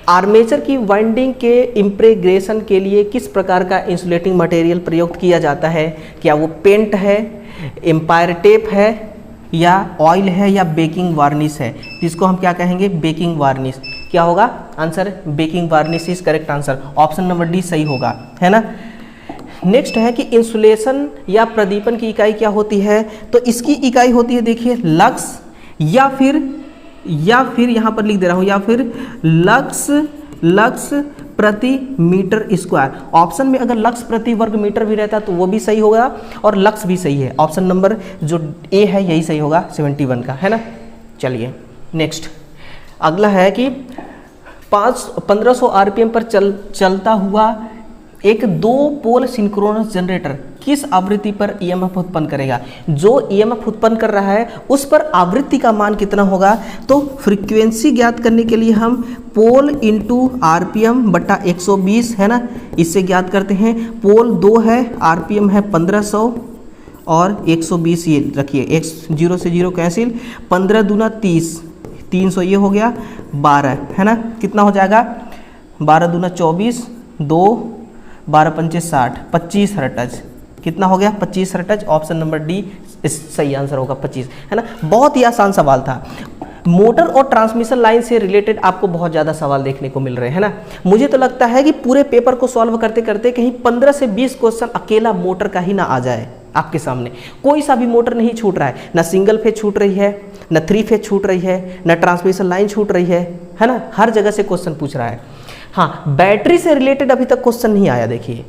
आर्मेचर की वाइंडिंग के इम्प्रेग्रेशन के लिए किस प्रकार का इंसुलेटिंग मटेरियल प्रयुक्त किया जाता है। क्या वो पेंट है, एम्पायर टेप है, या ऑयल है, या बेकिंग वार्निश है। जिसको हम क्या कहेंगे, बेकिंग वार्निश। क्या होगा answer, baking varnish is correct answer. Option number D सही होगा, है ना। नेक्स्ट है कि इंसुलेशन या प्रदीपन की इकाई क्या होती है। तो इसकी इकाई होती है, देखिए, लक्स या फिर यहाँ पर लिख दे रहा हूँ, या फिर लक्स प्रति मीटर स्क्वायर। ऑप्शन में अगर लक्स प्रति वर्ग मीटर भी रहता तो वो भी सही होगा और लक्स भी सही है। ऑप्शन नंबर जो ए है यही सही होगा, 71 का, है ना। चलिए नेक्स्ट अगला है कि 1500 आरपीएम पर चलता हुआ एक 2 पोल सिंक्रोनस जनरेटर किस आवृत्ति पर ईएमएफ उत्पन्न करेगा। जो ईएमएफ उत्पन्न कर रहा है उस पर आवृत्ति का मान कितना होगा। तो फ्रीक्वेंसी ज्ञात करने के लिए हम पोल इंटू आरपीएम बटा 120, है ना, इससे ज्ञात करते हैं। पोल 2 है, आरपीएम है 1500 और 120 ये रखिए, 0 से 0 कैंसिल, 15 दूना 30, 300 ये हो गया 12, है ना। कितना हो जाएगा, 12 दूना 24, 2 12 पंचे 60, 25 हर्ट्ज। कितना हो गया, 25 हर्ट्ज। ऑप्शन नंबर डी सही आंसर होगा, 25, है ना। बहुत ही आसान सवाल था। मोटर और ट्रांसमिशन लाइन से रिलेटेड आपको बहुत ज़्यादा सवाल देखने को मिल रहे हैं ना। मुझे तो लगता है कि पूरे पेपर को सॉल्व करते करते कहीं 15 से 20 क्वेश्चन अकेला मोटर का ही ना आ जाए आपके सामने। कोई सा भी मोटर नहीं छूट रहा है, ना सिंगल फेज छूट रही है, ना 3 फेज छूट रही है, ना ट्रांसमिशन लाइन छूट रही है ना। हर जगह से क्वेश्चन पूछ रहा है। हाँ, बैटरी से रिलेटेड अभी तक क्वेश्चन नहीं आया, देखिए।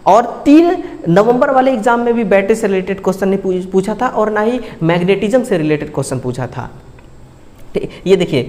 और 3 नवंबर वाले एग्जाम में भी बैटरी से रिलेटेड क्वेश्चन नहीं पूछा था और ना ही मैग्नेटिज्म से रिलेटेड क्वेश्चन पूछा था। ये देखिए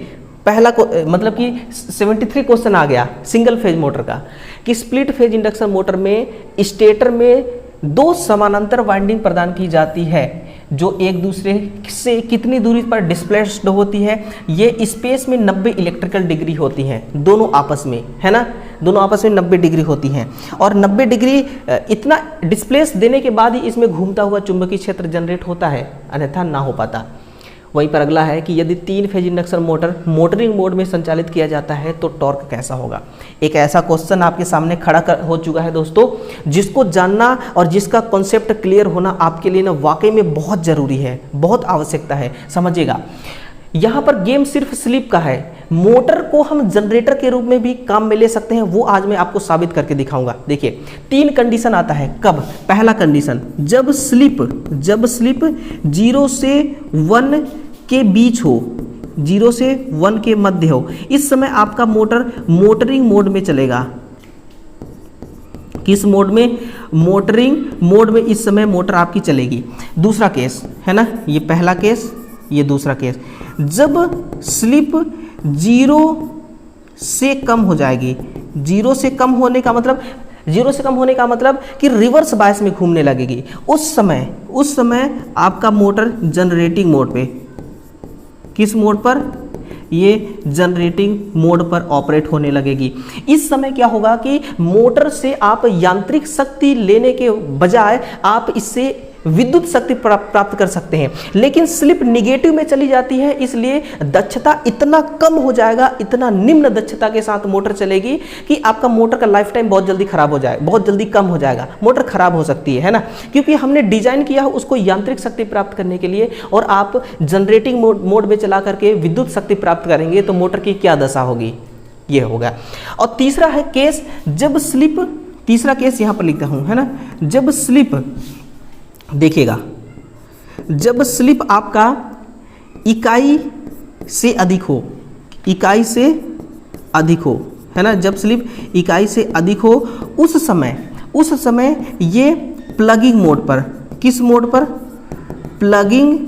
पहला मतलब कि 73 क्वेश्चन आ गया सिंगल फेज मोटर का कि स्प्लिट फेज इंडक्शन मोटर में स्टेटर में दो समानांतर वाइंडिंग प्रदान की जाती है जो एक दूसरे से कितनी दूरी पर डिस्प्लेस्ड होती है, ये स्पेस में 90 इलेक्ट्रिकल डिग्री होती हैं दोनों आपस में, है ना, दोनों आपस में 90 डिग्री होती हैं। और 90 डिग्री इतना डिस्प्लेस देने के बाद ही इसमें घूमता हुआ चुंबकीय क्षेत्र जनरेट होता है, अन्यथा ना हो पाता। वहीं पर अगला है कि यदि 3 phase induction motor motoring mode में संचालित किया जाता है तो टॉर्क कैसा होगा। एक ऐसा क्वेश्चन आपके सामने खड़ा हो चुका है दोस्तों, जिसको जानना और जिसका कॉन्सेप्ट क्लियर होना आपके लिए ना वाकई में बहुत ज़रूरी है, बहुत आवश्यकता है। समझिएगा, यहाँ पर गेम सिर्फ स्लिप का है, मोटर को हम जनरेटर के रूप में भी काम में ले सकते हैं, वो आज मैं आपको साबित करके दिखाऊंगा। देखिए 3 कंडीशन आता है। कब? पहला कंडीशन, जब स्लिप 0 से 1 के बीच हो, 0 से 1 के मध्य हो, इस समय आपका मोटर मोटरिंग मोड में चलेगा। किस मोड में? मोटरिंग मोड में इस समय मोटर आपकी चलेगी। दूसरा केस है ना, ये पहला केस, ये दूसरा केस, जब स्लिप 0 से कम हो जाएगी। 0 से कम होने का मतलब कि रिवर्स बायस में घूमने लगेगी। उस समय आपका मोटर जनरेटिंग मोड पे, किस मोड पर? ये जनरेटिंग मोड पर ऑपरेट होने लगेगी। इस समय क्या होगा कि मोटर से आप यांत्रिक शक्ति लेने के बजाय आप इससे विद्युत शक्ति प्राप्त कर सकते हैं। लेकिन स्लिप निगेटिव में चली जाती है, इसलिए दक्षता इतना कम हो जाएगा, इतना निम्न दक्षता के साथ मोटर चलेगी कि आपका मोटर का लाइफ टाइम बहुत जल्दी खराब हो जाए, बहुत जल्दी कम हो जाएगा, मोटर खराब हो सकती है ना, क्योंकि हमने डिजाइन किया है उसको यांत्रिक शक्ति प्राप्त करने के लिए, और आप जनरेटिंग मोड में चला करके विद्युत शक्ति प्राप्त करेंगे तो मोटर की क्या दशा होगी, ये होगा। और तीसरा है केस, जब स्लिप, तीसरा केस यहां पर लिखता हूं, है ना, जब स्लिप, देखिएगा, जब स्लिप आपका इकाई से अधिक हो, इकाई से अधिक हो, है ना, जब स्लिप इकाई से अधिक हो, उस समय ये प्लगिंग मोड पर, किस मोड पर? प्लगिंग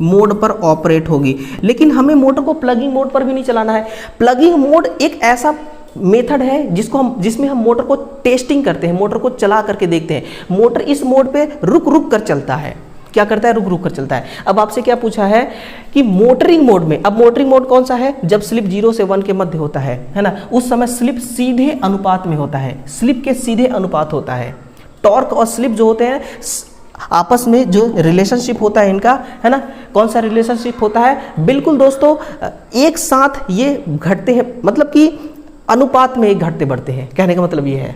मोड पर ऑपरेट होगी। लेकिन हमें मोटर को प्लगिंग मोड पर भी नहीं चलाना है। प्लगिंग मोड एक ऐसा मेथड है जिसमें हम मोटर को टेस्टिंग करते हैं, मोटर को चला करके देखते हैं। मोटर इस मोड पे रुक कर चलता है। क्या करता है? रुक कर चलता है। अब आपसे क्या पूछा है कि मोटरिंग मोड में, अब मोटरिंग मोड कौन सा है? जब स्लिप 0 से 1 के मध्य होता है ना, उस समय स्लिप सीधे अनुपात में होता है, स्लिप के सीधे अनुपात होता है। टॉर्क और स्लिप जो होते हैं आपस में जो रिलेशनशिप होता है इनका, है ना, कौन सा रिलेशनशिप होता है? बिल्कुल दोस्तों एक साथ ये घटते हैं, मतलब कि अनुपात में एक घटते बढ़ते हैं, कहने का मतलब ये है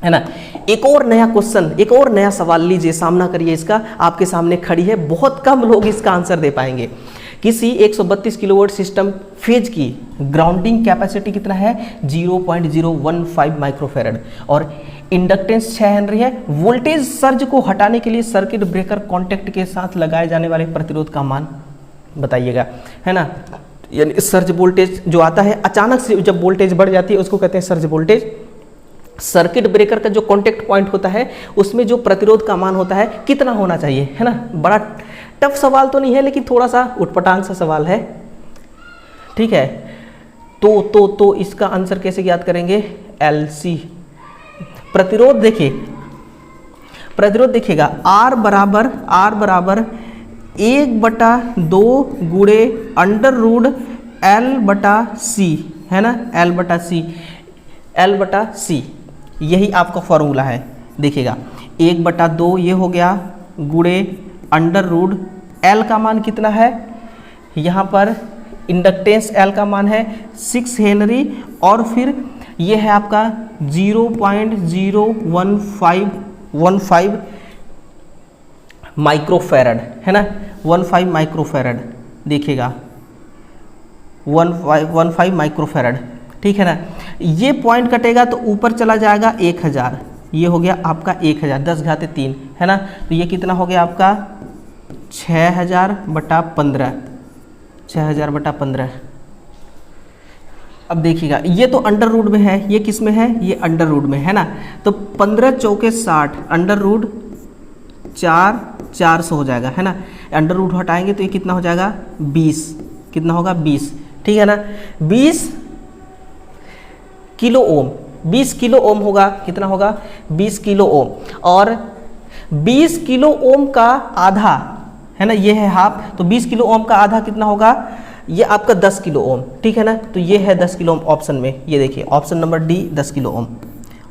ना। एक और नया क्वेश्चन, एक और नया सवाल लीजिए, सामना करिए इसका, आपके सामने खड़ी है, बहुत कम लोग इसका आंसर दे पाएंगे। किसी 132 किलोवाट सिस्टम फेज की ग्राउंडिंग कैपेसिटी कितना है? 0.015 माइक्रोफेरेड और इंडक्टेंस 6 हेनरी है। वोल्टेज सर्ज को हटाने के लिए सर्किट ब्रेकर कॉन्टैक्ट के साथ लगाए जाने वाले प्रतिरोध का मान बताइएगा, है ना। यानी सर्ज वोल्टेज जो आता है अचानक से, जब वोल्टेज बढ़ जाती है उसको कहते हैं सर्ज वोल्टेज। सर्किट ब्रेकर का जो कॉन्टैक्ट पॉइंट होता है उसमें जो प्रतिरोध का मान होता है कितना होना चाहिए, है ना। बड़ा टफ सवाल तो नहीं है, लेकिन थोड़ा सा उटपटांग सा सवाल है, ठीक है। तो इसका आंसर कैसे ज्ञात करेंगे? LC प्रतिरोध, देखिए प्रतिरोध देखिएगा, R बराबर 1/2 गुणे √L/C, है ना, L/C, यही आपका फॉर्मूला है। देखिएगा 1/2 ये हो गया, गुणे √L का मान कितना है? यहाँ पर इंडक्टेंस L का मान है 6 हेनरी, और फिर ये है आपका 0.015 माइक्रोफेरेड, है ना, 15 माइक्रोफेरेड। देखिएगा 15 माइक्रोफेरेड, ठीक है ना। ये पॉइंट कटेगा तो ऊपर चला जाएगा 1000, ये हो गया आपका 1000, 10⁻³ है ना। तो ये कितना हो गया आपका? 6000/15, 6000/15। अब देखिएगा ये तो अंडर रूट में है, ये किस में है? ये अंडर रूट में है ना। तो 15 चौके 60, अंडर रूट 400 हो जाएगा, है ना। अंडर रूट हटाएंगे तो ये कितना हो जाएगा? 20, कितना होगा? 20, ठीक है ना। 20 किलो ओम, 20 किलो ओम होगा, कितना होगा 20 किलो ओम, और 20 किलो ओम का आधा है ना, ये है हाफ, तो 20 किलो ओम का आधा कितना होगा, ये आपका 10 किलो ओम, ठीक है ना, तो ये है 10 किलो ओम ऑप्शन में, ये देखिए option number D 10 kilo ohm,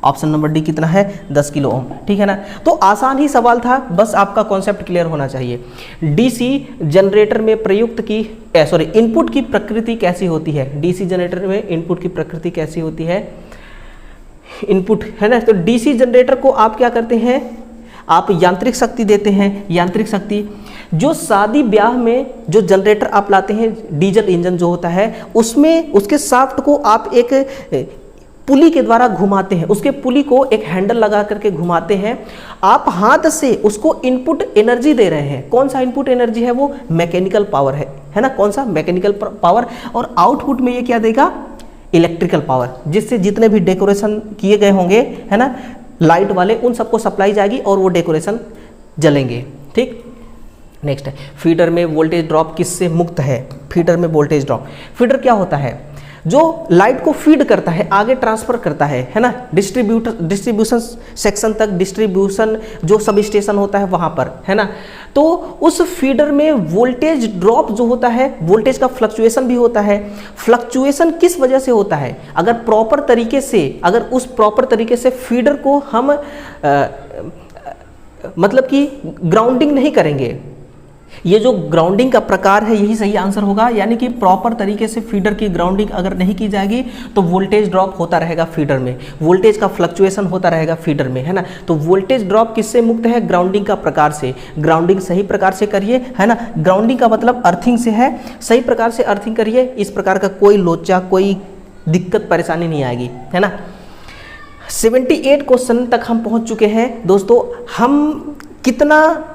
option number D कितना है 10 किलो ओम, ठीक है ना। तो आसान ही सवाल था, बस आपका कॉन्सेप्ट क्लियर होना चाहिए। डीसी जनरेटर में प्रयुक्त की इनपुट की प्रकृति कैसी होती है, डीसी जनरेटर में इनपुट की प्रकृति कैसी होती है, इनपुट है ना, तो डीसी जनरेटर को आप क्या करते हैं, आप यांत्रिक शक्ति देते हैं, यांत्रिक शक्ति, जो शादी ब्याह में जो जनरेटर आप लाते हैं, डीजल इंजन जो होता है, उसमें उसके शाफ्ट को आप एक पुली के द्वारा घुमाते हैं, उसके पुली को एक हैंडल लगा करके घुमाते हैं, आप हाथ से उसको इनपुट एनर्जी दे रहे हैं, कौन सा इनपुट एनर्जी है वो मैकेनिकल पावर है ना, कौन सा मैकेनिकल पावर, और आउटपुट में ये क्या देगा इलेक्ट्रिकल पावर, जिससे जितने भी डेकोरेशन किए गए होंगे है ना लाइट वाले, उन सबको सप्लाई जाएगी और वो डेकोरेशन जलेंगे, ठीक। नेक्स्ट है फीडर में वोल्टेज ड्रॉप किससे मुक्त है, फीडर में वोल्टेज ड्रॉप, फीडर क्या होता है, जो लाइट को फीड करता है, आगे ट्रांसफर करता है ना, डिस्ट्रीब्यूशन सेक्शन तक, डिस्ट्रीब्यूशन जो सब स्टेशन होता है वहां पर, है ना, तो उस फीडर में वोल्टेज ड्रॉप जो होता है, वोल्टेज का फ्लक्चुएशन भी होता है। फ्लक्चुएशन किस वजह से होता है, अगर प्रॉपर तरीके से, अगर उस प्रॉपर तरीके से फीडर को हम मतलब कि ग्राउंडिंग नहीं करेंगे, ये जो ग्राउंडिंग का प्रकार है यही सही आंसर होगा, यानी कि प्रॉपर तरीके से फीडर की ग्राउंडिंग अगर नहीं की जाएगी तो वोल्टेज ड्रॉप होता रहेगा फीडर में, वोल्टेज का फ्लक्चुएशन होता रहेगा फीडर में, है ना। तो वोल्टेज ड्रॉप किससे मुक्त है, ग्राउंडिंग का प्रकार से, ग्राउंडिंग सही प्रकार से करिए, है ना, ग्राउंडिंग का मतलब अर्थिंग से है, सही प्रकार से अर्थिंग करिए, इस प्रकार का कोई लोचा कोई दिक्कत परेशानी नहीं आएगी, है ना। 78 क्वेश्चन तक हम पहुंच चुके हैं दोस्तों। हम कितना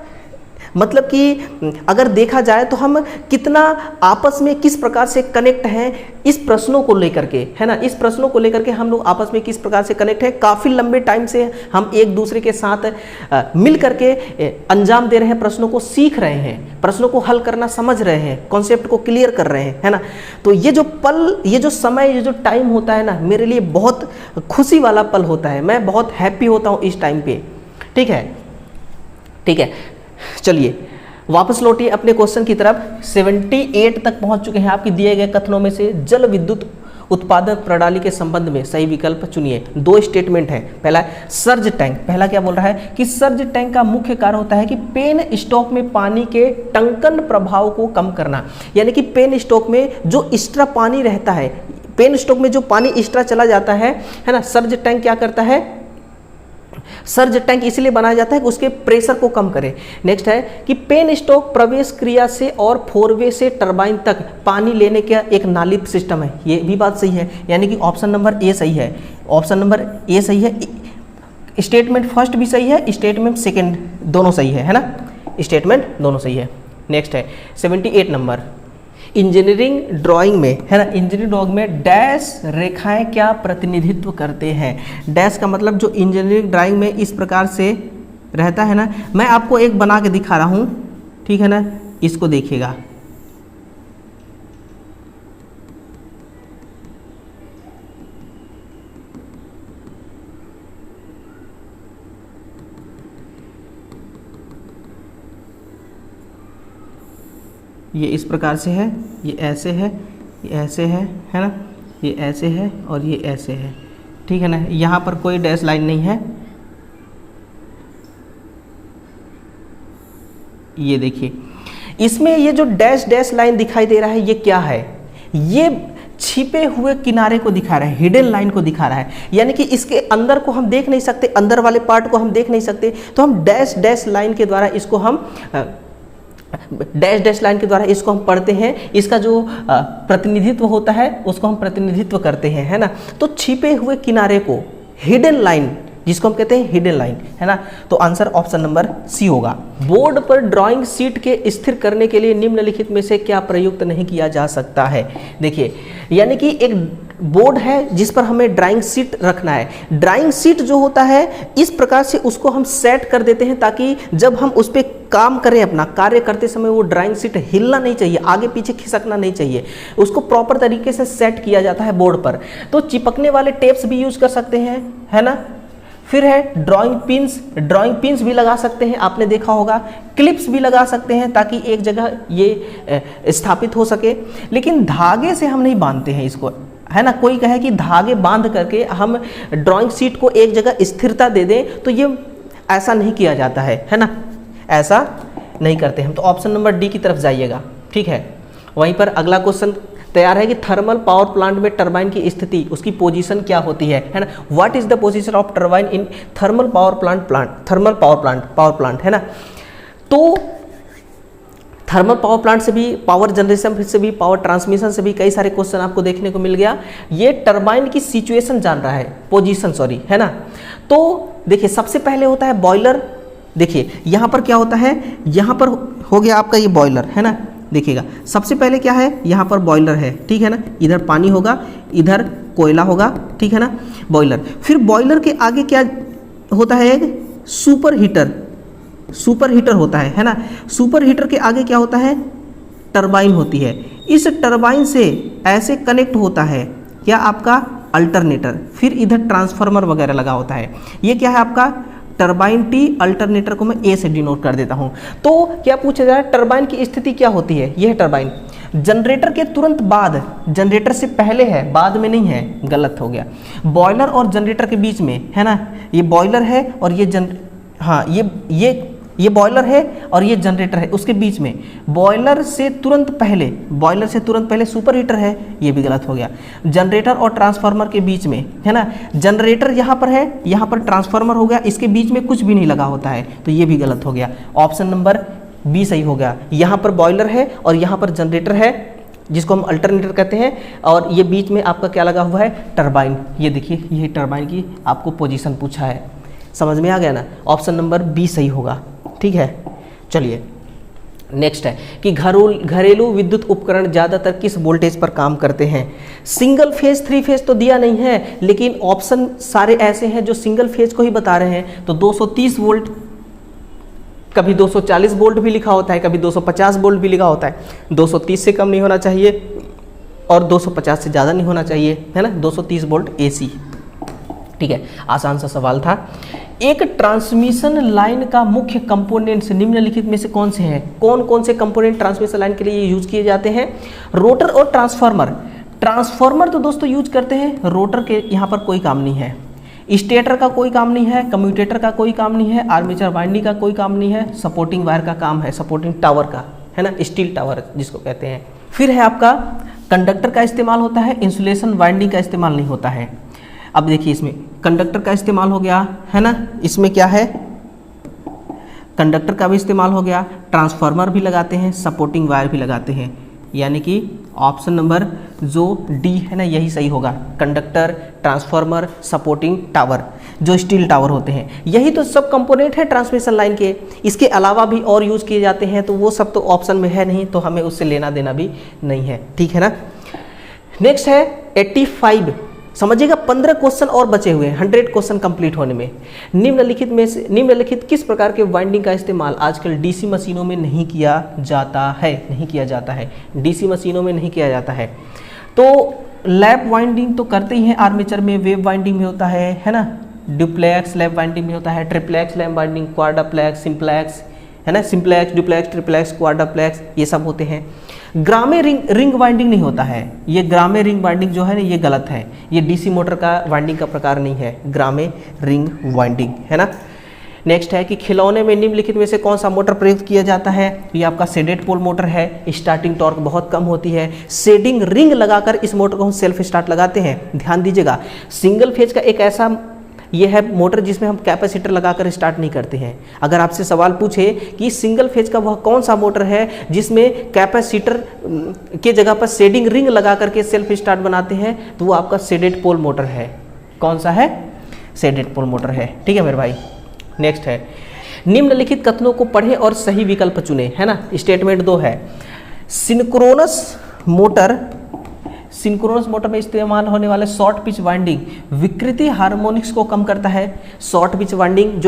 मतलब कि अगर देखा जाए तो हम कितना आपस में किस प्रकार से कनेक्ट हैं इस प्रश्नों को लेकर के, है ना, इस प्रश्नों को लेकर के हम लोग आपस में किस प्रकार से कनेक्ट हैं, काफ़ी लंबे टाइम से हम एक दूसरे के साथ मिल करके अंजाम दे रहे हैं, प्रश्नों को सीख रहे हैं, प्रश्नों को हल करना समझ रहे हैं, कॉन्सेप्ट को क्लियर कर रहे हैं, है ना। तो ये जो पल, ये जो समय, ये जो टाइम होता है ना, मेरे लिए बहुत खुशी वाला पल होता है, मैं बहुत हैप्पी होता हूँ इस टाइम पे, ठीक है, ठीक है। चलिए वापस लौटिए अपने क्वेश्चन की तरफ। 78 तक पहुंच चुके हैं। आपके दिए गए कथनों में से जल विद्युत उत्पादन प्रणाली के संबंध में सही विकल्प चुनिए। दो स्टेटमेंट है, पहला है सर्ज टैंक, पहला क्या बोल रहा है कि सर्ज टैंक का मुख्य कार्य होता है कि पेन स्टॉक में पानी के टंकन प्रभाव को कम करना, यानी कि पेन स्टॉक में जो एक्स्ट्रा पानी रहता है, पेन स्टॉक में जो पानी एक्स्ट्रा चला जाता है ना, सर्ज टैंक क्या करता है, सर्ज टैंक इसलिए बनाया जाता है कि उसके प्रेशर को कम करे। नेक्स्ट है कि पेन स्टॉक प्रवेश क्रिया से और फोरवे से टरबाइन तक पानी लेने का एक नाली सिस्टम है, ये भी बात सही है, यानी कि ऑप्शन नंबर ए सही है, ऑप्शन नंबर ए सही है। स्टेटमेंट फर्स्ट भी सही है, स्टेटमेंट सेकंड दोनों सही है ना, स्टेटमेंट दोनों सही है। नेक्स्ट है 78 नंबर, इंजीनियरिंग ड्राइंग में, है ना, इंजीनियरिंग ड्राइंग में डैश रेखाएं क्या प्रतिनिधित्व करते हैं। डैश का मतलब जो इंजीनियरिंग ड्राइंग में इस प्रकार से रहता है ना, मैं आपको एक बना के दिखा रहा हूँ, ठीक है ना, इसको देखिएगा। ये इस प्रकार से है, ये ऐसे है, ये ऐसे है ना, ये ऐसे है और ये ऐसे है, ठीक है ना। यहाँ पर कोई डैश लाइन नहीं है, ये देखिए इसमें ये जो डैश डैश लाइन दिखाई दे रहा है ये क्या है, ये छिपे हुए किनारे को दिखा रहा है, हिडन लाइन को दिखा रहा है, यानी कि इसके अंदर को हम देख नहीं सकते, अंदर वाले पार्ट को हम देख नहीं सकते, तो हम डैश डैश लाइन के द्वारा इसको हम डैश डैश लाइन के द्वारा इसको हम पढ़ते हैं, इसका जो प्रतिनिधित्व होता है उसको हम प्रतिनिधित्व करते हैं, है ना। तो छिपे हुए किनारे को हिडन लाइन, जिसको हम कहते हैं हिडन लाइन, है ना, तो आंसर ऑप्शन नंबर सी होगा। बोर्ड पर ड्राइंग शीट के स्थिर करने के लिए निम्नलिखित में से क्या प्रयुक्त नहीं किया जा सकता है। देखिए यानी कि एक बोर्ड है जिस पर हमें ड्राइंग शीट रखना है। ड्राइंग शीट जो होता है इस प्रकार से उसको हम सेट कर देते हैं ताकि जब हम उस पर काम करें, अपना कार्य करते समय, वो ड्राइंग शीट हिलना नहीं चाहिए, आगे पीछे खिसकना नहीं चाहिए, उसको प्रॉपर तरीके से सेट किया जाता है बोर्ड पर। तो चिपकने वाले टेप्स भी यूज कर सकते हैं, है ना। फिर है ड्राइंग पिन्स भी लगा सकते हैं, आपने देखा होगा। क्लिप्स भी लगा सकते हैं ताकि एक जगह ये स्थापित हो सके। लेकिन धागे से हम नहीं बांधते हैं इसको, है ना। कोई कहे कि धागे बांध करके हम ड्राइंग शीट को एक जगह स्थिरता दे दें, तो ये ऐसा नहीं किया जाता है ना, ऐसा नहीं करते हम। तो ऑप्शन नंबर डी की तरफ जाइएगा, ठीक है। वहीं पर अगला क्वेश्चन तैयार है कि थर्मल पावर प्लांट में टरबाइन की स्थिति, उसकी पोजीशन क्या होती है ना। What is the position of turbine in thermal power plant, है ना। तो थर्मल पावर प्लांट से भी, पावर जनरेशन से भी, पावर ट्रांसमिशन से भी कई सारे क्वेश्चन आपको देखने को मिल गया। ये टरबाइन की सिचुएशन जान रहा है, पोजीशन सॉरी, है ना। तो देखिए सबसे पहले होता है बॉयलर। देखिए यहाँ पर क्या होता है, यहाँ पर हो गया आपका ये बॉयलर, है ना। देखिएगा सबसे पहले क्या है, यहाँ पर बॉयलर है, ठीक है ना। इधर पानी होगा, इधर कोयला होगा, ठीक है ना, बॉयलर। फिर बॉयलर के आगे क्या होता है, एक सुपर हीटर होता है ना। सुपर हीटर के आगे क्या होता है, टरबाइन होती है। इस टरबाइन से ऐसे कनेक्ट होता है क्या, आपका अल्टरनेटर। फिर इधर ट्रांसफार्मर वगैरह लगा होता है। ये क्या है आपका टरबाइन टी, अल्टरनेटर को मैं ए से डिनोट कर देता हूं। तो क्या पूछा जा रहा है, टरबाइन की स्थिति क्या होती है। यह है टरबाइन। जनरेटर के तुरंत बाद, जनरेटर से पहले है, बाद में नहीं है, गलत हो गया। बॉयलर और जनरेटर के बीच में, है ना। ये बॉयलर है और ये ये बॉयलर है और ये जनरेटर है, उसके बीच में बॉयलर से तुरंत पहले सुपर हीटर है, ये भी गलत हो गया। जनरेटर और ट्रांसफार्मर के बीच में, है ना। जनरेटर यहाँ पर है, यहाँ पर ट्रांसफार्मर हो गया, इसके बीच में कुछ भी नहीं लगा होता है, तो ये भी गलत हो गया। ऑप्शन नंबर बी सही हो गया। यहाँ पर बॉयलर है और यहाँ पर जनरेटर है, जिसको हम अल्टरनेटर कहते हैं, और ये बीच में आपका क्या लगा हुआ है, टरबाइन। ये देखिए, ये टरबाइन की आपको पोजीशन पूछा है, समझ में आ गया ना। ऑप्शन नंबर बी सही होगा, ठीक है। चलिए नेक्स्ट है कि घरेलू विद्युत उपकरण ज़्यादातर किस वोल्टेज पर काम करते हैं। सिंगल फेज, 3 फेज तो दिया नहीं है, लेकिन ऑप्शन सारे ऐसे हैं जो सिंगल फेज को ही बता रहे हैं। तो 230 वोल्ट, कभी 240 वोल्ट भी लिखा होता है, कभी 250 वोल्ट भी लिखा होता है। 230 से कम नहीं होना चाहिए और 250 से ज़्यादा नहीं होना चाहिए, है ना। 230 वोल्ट AC, ठीक है। आसान सा सवाल था। एक ट्रांसमिशन लाइन का मुख्य कंपोनेंट्स निम्नलिखित में से कौन से हैं। कौन कौन से कंपोनेंट ट्रांसमिशन लाइन के लिए यूज किए जाते हैं। रोटर और ट्रांसफार्मर तो दोस्तों यूज करते हैं। रोटर के यहाँ पर कोई काम नहीं है, स्टेटर का कोई काम नहीं है, कम्यूटेटर का कोई काम नहीं है, आर्मेचर वाइंडिंग का कोई काम नहीं है, सपोर्टिंग वायर का काम है, सपोर्टिंग टावर का, है ना, स्टील टावर जिसको कहते हैं। फिर है आपका कंडक्टर का इस्तेमाल होता है, इंसुलेशन वाइंडिंग का इस्तेमाल नहीं होता है। अब देखिए इसमें कंडक्टर का इस्तेमाल हो गया, है ना। इसमें क्या है, कंडक्टर का भी इस्तेमाल हो गया, ट्रांसफार्मर भी लगाते हैं, सपोर्टिंग वायर भी लगाते हैं, यानी कि ऑप्शन नंबर जो डी है ना, यही सही होगा। कंडक्टर, ट्रांसफार्मर, सपोर्टिंग टावर, जो स्टील टावर होते हैं, यही तो सब कंपोनेंट है ट्रांसमिशन लाइन के। इसके अलावा भी और यूज किए जाते हैं, तो वो सब तो ऑप्शन में है नहीं, तो हमें उससे लेना देना भी नहीं है, ठीक है ना। नेक्स्ट है 85, समझिएगा 15 क्वेश्चन और बचे हुए हैं 100 क्वेश्चन कंप्लीट होने में। निम्नलिखित किस प्रकार के वाइंडिंग का इस्तेमाल आजकल डीसी मशीनों में नहीं किया जाता है, डीसी मशीनों में नहीं किया जाता है। तो लैप वाइंडिंग तो करते ही हैं आर्मेचर में, वेव वाइंडिंग में होता है ना, डुप्लेक्स लैप वाइंडिंग में होता है, ट्रिप्लेक्स लैप वाइंडिंग, क्वाड्रप्लेक्स, सिंप्लेक्स, है ना, सिंप्लेक्स, डुप्लेक्स, ट्रिप्लेक्स, क्वाड्रप्लेक्स, ये सब होते हैं। ग्रामे रिंग वाइंडिंग नहीं होता है, ये ग्रामे रिंग वाइंडिंग जो है ना, ये गलत है, ये डीसी मोटर का वाइंडिंग का प्रकार नहीं है, ग्रामे रिंग वाइंडिंग, है ना। नेक्स्ट है कि खिलौने में निम्नलिखित में से कौन सा मोटर प्रयुक्त किया जाता है। ये आपका शेडेड पोल मोटर है, स्टार्टिंग टॉर्क बहुत कम होती है। शेडिंग रिंग लगाकर इस मोटर को हम सेल्फ स्टार्ट लगाते हैं। ध्यान दीजिएगा, सिंगल फेज का एक ऐसा ये है मोटर जिसमें हम कैपेसिटर लगाकर स्टार्ट नहीं करते हैं। अगर आपसे सवाल पूछे कि सिंगल फेज का वह कौन सा मोटर है जिसमें कैपेसिटर के जगह पर शेडिंग रिंग लगा करके सेल्फ स्टार्ट बनाते हैं, तो वो आपका शेडेड पोल मोटर है। कौन सा है, शेडेड पोल मोटर है, ठीक है मेरे भाई। नेक्स्ट है निम्नलिखित कथनों को पढ़ें और सही विकल्प चुनें, है ना। स्टेटमेंट 2 है, सिंक्रोनस सिंक्रोनस मोटर में इस्तेमाल होने वाले शॉर्ट पिच वाइंडिंग विकृति हार्मोनिक्स को कम करता है। शॉर्ट पिच वाइंडिंग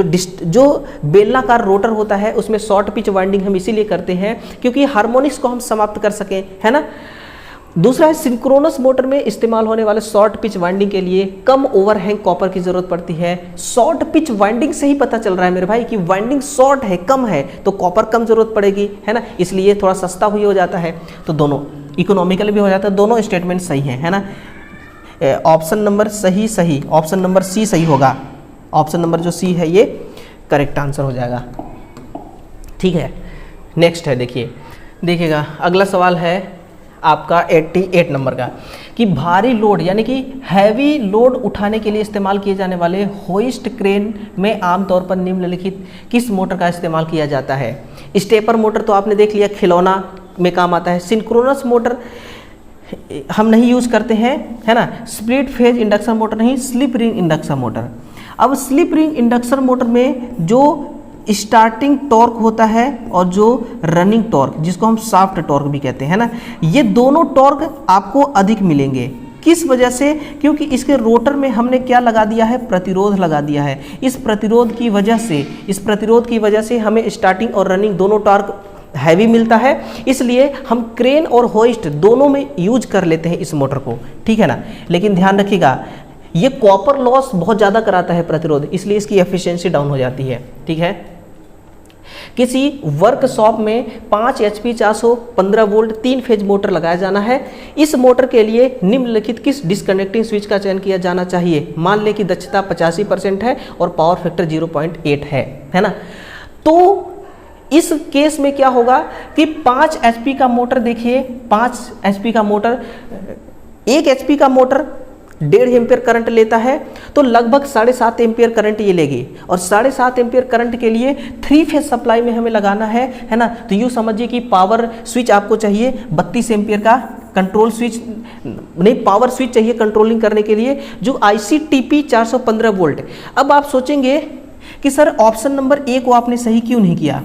जो बेलनाकार रोटर होता है उसमें शॉर्ट पिच वाइंडिंग हम इसीलिए करते हैं क्योंकि हार्मोनिक्स को हम समाप्त कर सकें, है ना। दूसरा है सिंक्रोनस मोटर में इस्तेमाल होने वाले शॉर्ट पिच वाइंडिंग के लिए कम ओवरहैंग कॉपर की जरूरत पड़ती है। शॉर्ट पिच वाइंडिंग से ही पता चल रहा है मेरे भाई कि वाइंडिंग शॉर्ट है, कम है, तो कॉपर कम जरूरत पड़ेगी, है ना, इसलिए थोड़ा सस्ता भी हो जाता है। तो दोनों इकोनॉमिकल भी हो जाता है, दोनों स्टेटमेंट सही है ना। ऑप्शन नंबर सही, ऑप्शन नंबर सी सही होगा। ऑप्शन नंबर जो सी है ये करेक्ट आंसर हो जाएगा, ठीक है। नेक्स्ट है, देखिएगा अगला सवाल है आपका 88 नंबर का कि भारी लोड यानी कि हैवी लोड उठाने के लिए इस्तेमाल किए जाने वाले होइस्ट क्रेन में आमतौर पर निम्नलिखित किस मोटर का इस्तेमाल किया जाता है। स्टेपर मोटर तो आपने देख लिया, खिलौना में काम आता है। सिंक्रोनस मोटर हम नहीं यूज करते हैं, है ना। स्प्लिट फेज इंडक्शन मोटर नहीं, स्लिप रिंग इंडक्शन मोटर। अब स्लिप रिंग इंडक्शन मोटर में जो स्टार्टिंग टॉर्क होता है और जो रनिंग टॉर्क जिसको हम शाफ्ट टॉर्क भी कहते हैं ना, ये दोनों टॉर्क आपको अधिक मिलेंगे। किस वजह से? क्योंकि इसके रोटर में हमने क्या लगा दिया है, प्रतिरोध लगा दिया है। इस प्रतिरोध की वजह से हमें स्टार्टिंग और रनिंग दोनों टॉर्क हैवी मिलता है, इसलिए हम क्रेन और होइस्ट दोनों में यूज कर लेते हैं इस मोटर को, ठीक है ना। लेकिन ध्यान रखिएगा ये कॉपर लॉस बहुत ज़्यादा कराता है प्रतिरोध, इसलिए इसकी एफिशिएंसी डाउन हो जाती है, ठीक है। किसी वर्कशॉप में 5 HP 415 वोल्ट 3 फेज मोटर लगाया जाना है। इस मोटर के लिए निम्नलिखित किस डिस्कनेक्टिंग स्विच का चयन किया जाना चाहिए। मान लें कि दक्षता 85% है और पावर फैक्टर 0.8 है ना। तो इस केस में क्या होगा कि 5 HP का मोटर, देखिए 5 HP का मोटर, 1 HP का मोटर 1.5 एम्पियर करंट लेता है, तो लगभग 7.5 एम्पियर करंट ये लेगी। और 7.5 एम्पियर करंट के लिए 3 फेज सप्लाई में हमें लगाना है ना। तो यूँ समझिए कि पावर स्विच आपको चाहिए 32 एम्पियर का, कंट्रोल स्विच नहीं, पावर स्विच चाहिए कंट्रोलिंग करने के लिए, जो ICTP 415 वोल्ट। अब आप सोचेंगे कि सर ऑप्शन नंबर ए को आपने सही क्यों नहीं किया,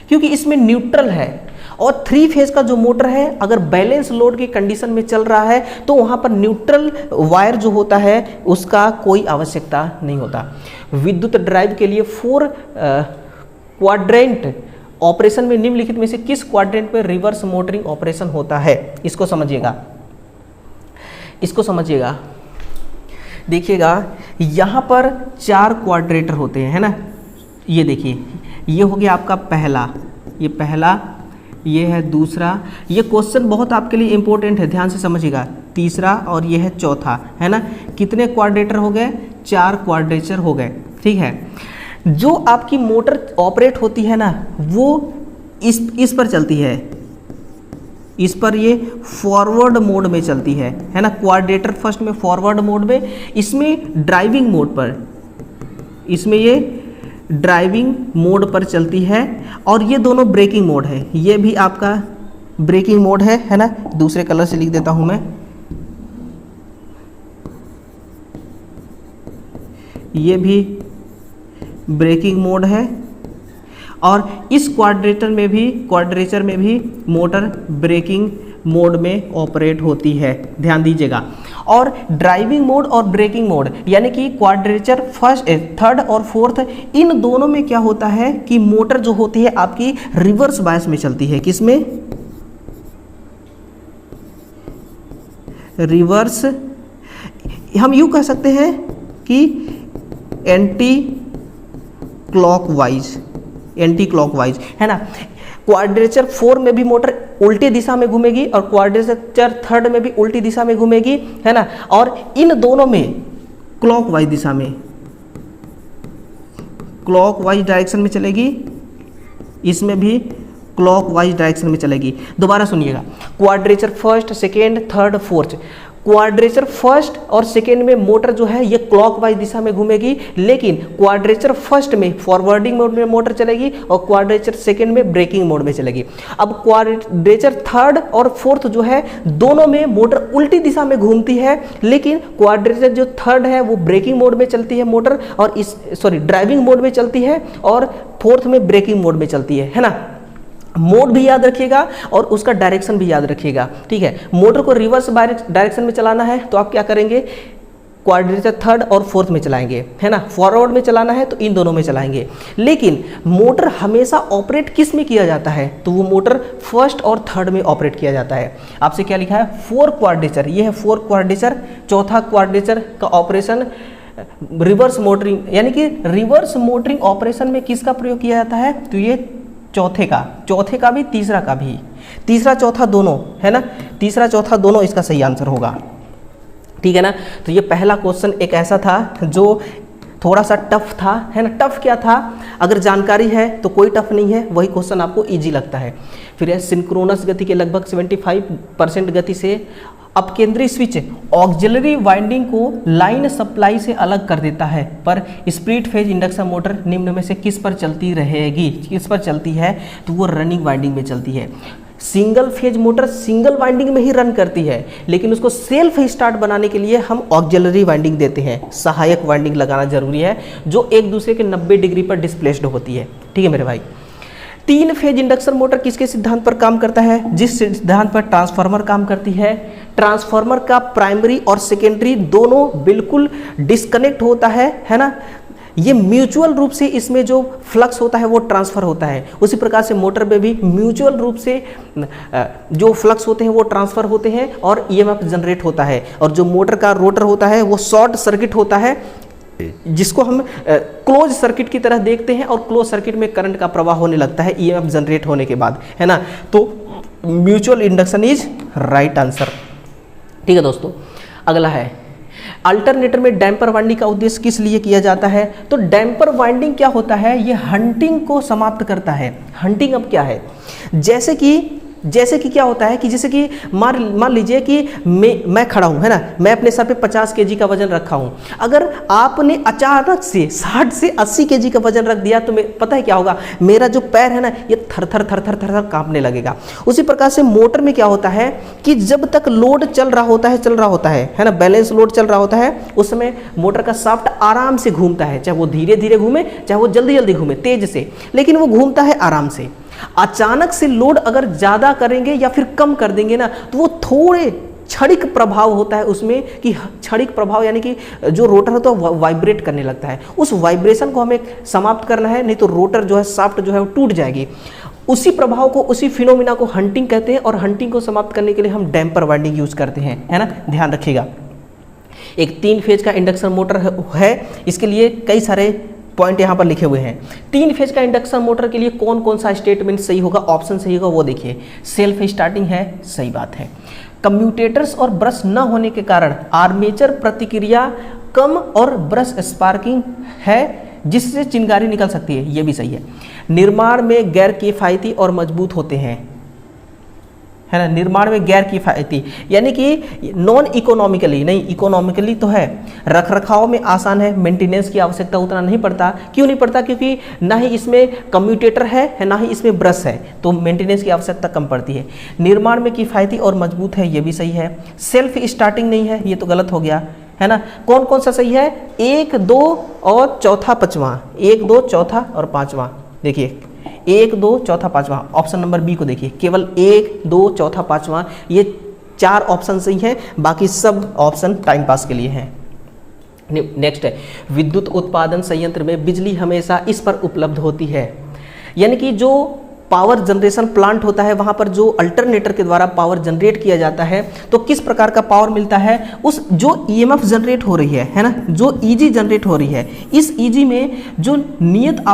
क्योंकि इसमें न्यूट्रल है और 3 फेज का जो मोटर है अगर बैलेंस लोड की कंडीशन में चल रहा है तो वहां पर न्यूट्रल वायर जो होता है उसका कोई आवश्यकता नहीं होता। विद्युत ड्राइव के लिए 4 क्वाड्रेंट ऑपरेशन में निम्नलिखित में से किस क्वाड्रेंट में रिवर्स मोटरिंग ऑपरेशन होता है। इसको समझिएगा, देखिएगा यहां पर 4 क्वाड्रेटर होते हैं, है ना। ये देखिए, ये हो गया आपका पहला, ये है दूसरा। ये क्वेश्चन बहुत आपके लिए इंपॉर्टेंट है, ध्यान से समझिएगा। तीसरा और ये है चौथा, है ना। कितने क्वाड्रेटर हो गए? 4 क्वाड्रेचर हो गए, ठीक है। जो आपकी मोटर ऑपरेट होती है ना वो इस पर चलती है, इस पर ये फॉरवर्ड मोड में चलती है ना। क्वाड्रेटर फर्स्ट में फॉरवर्ड मोड में, इसमें ड्राइविंग मोड पर, इसमें ये ड्राइविंग मोड पर चलती है। और ये दोनों ब्रेकिंग मोड है, ये भी आपका ब्रेकिंग मोड है ना। दूसरे कलर से लिख देता हूं मैं, ये भी ब्रेकिंग मोड है। और इस क्वाड्रेचर में भी मोटर ब्रेकिंग मोड में ऑपरेट होती है, ध्यान दीजिएगा। और ड्राइविंग मोड और ब्रेकिंग मोड यानी कि क्वाड्रेचर फर्स्ट, थर्ड और फोर्थ, इन दोनों में क्या होता है कि मोटर जो होती है आपकी रिवर्स बायस में चलती है। किसमें? रिवर्स, हम यूं कह सकते हैं कि एंटी क्लॉकवाइज, है ना। क्वाड्रेचर 4 में भी मोटर उल्टी दिशा में घूमेगी और क्वाड्रेचर थर्ड में भी उल्टी दिशा में घूमेगी, है ना। और इन दोनों में क्लॉकवाइज दिशा में, क्लॉकवाइज डायरेक्शन में चलेगी, इसमें भी क्लॉकवाइज डायरेक्शन में चलेगी। दोबारा सुनिएगा, quadrature first, second, third, fourth, quadrature first और सेकेंड में मोटर जो है ये क्लॉकवाइज दिशा में घूमेगी, लेकिन क्वाड्रेचर फर्स्ट में फॉरवर्डिंग मोड में मोटर चलेगी और क्वाड्रेचर सेकेंड में ब्रेकिंग मोड में चलेगी। अब क्वाड्रेचर थर्ड और फोर्थ जो है दोनों में मोटर उल्टी दिशा में घूमती है, लेकिन क्वाड्रेचर जो थर्ड है वो ब्रेकिंग मोड में चलती है मोटर, और ड्राइविंग मोड में चलती है, और फोर्थ में ब्रेकिंग मोड में चलती है ना। मोड भी याद रखिएगा और उसका डायरेक्शन भी याद रखिएगा, ठीक है। मोटर को रिवर्स डायरेक्शन में चलाना है तो आप क्या करेंगे, क्वाड्रेचर थर्ड और फोर्थ में चलाएंगे, है ना। फॉरवर्ड में चलाना है तो इन दोनों में चलाएंगे। लेकिन मोटर हमेशा ऑपरेट किस में किया जाता है, तो वो मोटर फर्स्ट और थर्ड में ऑपरेट किया जाता है। आपसे क्या लिखा है, 4 क्वाड्रेचर, ये है 4 क्वाड्रेचर। चौथा क्वाड्रेचर का ऑपरेशन रिवर्स मोटरिंग, यानी कि रिवर्स मोटरिंग ऑपरेशन में किसका प्रयोग किया जाता है, तो ये चौथे का भी, तीसरा का भी, तीसरा चौथा दोनों, है ना, तीसरा चौथा दोनों इसका सही आंसर होगा, ठीक है ना। तो ये पहला क्वेश्चन एक ऐसा था जो थोड़ा सा टफ था, है ना। टफ क्या था, अगर जानकारी है तो कोई टफ नहीं है, वही क्वेश्चन आपको इजी लगता है। फिर है सिंक्रोनस गति के लगभग 75% गति से अपकेंद्री स्विच ऑक्सिलरी वाइंडिंग को लाइन सप्लाई से अलग कर देता है, पर स्प्लिट फेज इंडक्शन मोटर निम्न में से किस पर चलती रहेगी, किस पर चलती है, तो वो रनिंग वाइंडिंग में चलती है। Single phase motor single winding में ही रन करती है, लेकिन उसको सेल्फ स्टार्ट बनाने के लिए हम ऑक्सिलरी वाइंडिंग देते हैं, सहायक वाइंडिंग लगाना जरूरी है, जो एक दूसरे के 90 डिग्री पर डिस्प्लेस्ड होती है, ठीक है मेरे भाई। 3 फेज इंडक्शन मोटर किसके सिद्धांत पर काम करता है, जिस सिद्धांत पर ट्रांसफार्मर काम करती है। ट्रांसफार्मर का प्राइमरी और सेकेंडरी दोनों बिल्कुल डिस्कनेक्ट होता है ना। ये म्यूचुअल रूप से इसमें जो फ्लक्स होता है वो ट्रांसफ़र होता है। उसी प्रकार से मोटर में भी म्यूचुअल रूप से जो फ्लक्स होते हैं वो ट्रांसफ़र होते हैं और ईएमएफ जनरेट होता है। और जो मोटर का रोटर होता है वो शॉर्ट सर्किट होता है, जिसको हम क्लोज सर्किट की तरह देखते हैं, और क्लोज सर्किट में करंट का प्रवाह होने लगता है ईएमएफ जनरेट होने के बाद, है ना। तो mutual induction is right answer, ठीक है दोस्तों। अगला है अल्टरनेटर में डैम्पर वाइंडिंग का उद्देश्य किस लिए किया जाता है, तो डैम्पर वाइंडिंग क्या होता है, ये हंटिंग को समाप्त करता है। हंटिंग अब क्या है, जैसे कि क्या होता है कि जैसे कि मान लीजिए कि मैं खड़ा हूँ, है ना, मैं अपने सर पे 50 केजी का वजन रखा हूँ। अगर आपने अचानक से 60 से 80 केजी का वजन रख दिया तो पता है क्या होगा, मेरा जो पैर है ना ये थर थर कांपने लगेगा। उसी प्रकार से मोटर में क्या होता है कि जब तक लोड चल रहा होता है ना, बैलेंस लोड चल रहा होता है, उस समय मोटर का शाफ्ट आराम से घूमता है, चाहे वो धीरे धीरे घूमे, चाहे वो जल्दी जल्दी घूमे, तेज से, लेकिन वो घूमता है आराम से। अचानक से लोड अगर ज़्यादा करेंगे या फिर कम कर देंगे ना, तो वो थोड़े क्षणिक प्रभाव होता है उसमें, कि क्षणिक प्रभाव यानी कि जो रोटर होता है वो वाइब्रेट करने लगता है। उस वाइब्रेशन को हमें समाप्त करना है, नहीं तो रोटर जो है, शाफ्ट जो है वो टूट जाएगी। उसी प्रभाव को, उसी फिनोमिना को हंटिंग कहते हैं, और हंटिंग को समाप्त करने के लिए हम डैम्पर वाइंडिंग यूज करते हैं, है ना, ध्यान रखिएगा। एक 3 फेज का इंडक्शन मोटर है, इसके लिए कई सारे पॉइंट यहाँ पर लिखे हुए हैं। 3 फेज का इंडक्शन मोटर के लिए कौन कौन सा स्टेटमेंट सही होगा, ऑप्शन सही होगा वो देखिए। सेल्फ स्टार्टिंग है, सही बात है। कम्यूटेटर्स और ब्रश न होने के कारण आर्मेचर प्रतिक्रिया कम और ब्रश स्पार्किंग है, जिससे चिंगारी निकल सकती है, ये भी सही है। निर्माण में गैर किफायती और मजबूत होते हैं, है ना, निर्माण में गैर किफायती यानी कि नॉन इकोनॉमिकली, नहीं इकोनॉमिकली तो है। रख रखाव में आसान है, मेंटेनेंस की आवश्यकता उतना नहीं पड़ता। क्यों नहीं पड़ता, क्योंकि ना ही इसमें कम्यूटेटर है ना ही इसमें ब्रश है, तो मेंटेनेंस की आवश्यकता कम पड़ती है। निर्माण में किफायती और मजबूत है, ये भी सही है। सेल्फ स्टार्टिंग नहीं है, ये तो गलत हो गया, है ना। कौन कौन सा सही है, 1, 2 और चौथा 5वां, 1, 2 चौथा और 5वां, देखिए 1, 2 चौथा 5वां, ऑप्शन नंबर बी को देखिए, केवल 1, 2 चौथा 5वां, ये 4 ऑप्शन सही हैं, बाकी सब ऑप्शन टाइम पास के लिए हैं। नेक्स्ट है विद्युत उत्पादन संयंत्र में बिजली हमेशा इस पर उपलब्ध होती है, यानी कि जो पावर जनरेशन प्लांट होता है वहाँ पर जो अल्टरनेटर के द्वारा पावर जनरेट किया जाता है, तो किस प्रकार का पावर मिलता है, उस जो ईएमएफ जनरेट हो रही है ना, जो ईजी जनरेट हो रही है, इस ईजी में जो नियत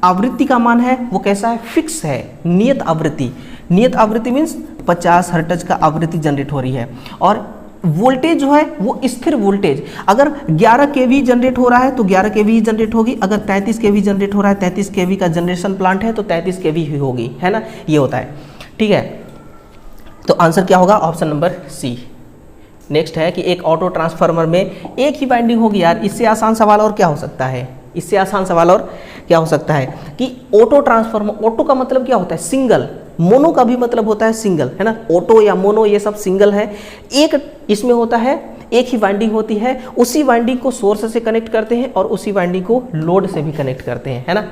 आवृत्ति का मान है वो कैसा है, फिक्स है। नियत आवृत्ति मीन्स 50 हर्ट्ज का आवृत्ति जनरेट हो रही है। और वोल्टेज जो है वो स्थिर वोल्टेज, अगर 11 केवी जनरेट हो रहा है तो 11 केवी ही जनरेट होगी, अगर 33 केवी जनरेट हो रहा है, 33 केवी का जनरेशन प्लांट है तो 33 केवी ही होगी, है ना, ये होता है, ठीक है। तो आंसर क्या होगा, ऑप्शन नंबर सी। नेक्स्ट है कि एक ऑटो ट्रांसफार्मर में एक ही वाइंडिंग होगी। यार इससे आसान सवाल और क्या हो सकता है, इससे आसान सवाल और क्या हो सकता है कि ऑटो ट्रांसफार्मर, ऑटो का मतलब क्या होता है, सिंगल। मोनो का भी मतलब होता है सिंगल, है ना, ऑटो या मोनो ये सब सिंगल है। एक इसमें होता है, एक ही वाइंडिंग होती है, उसी वाइंडिंग को सोर्स से कनेक्ट करते हैं और उसी वाइंडिंग को लोड से भी कनेक्ट करते हैं, है ना।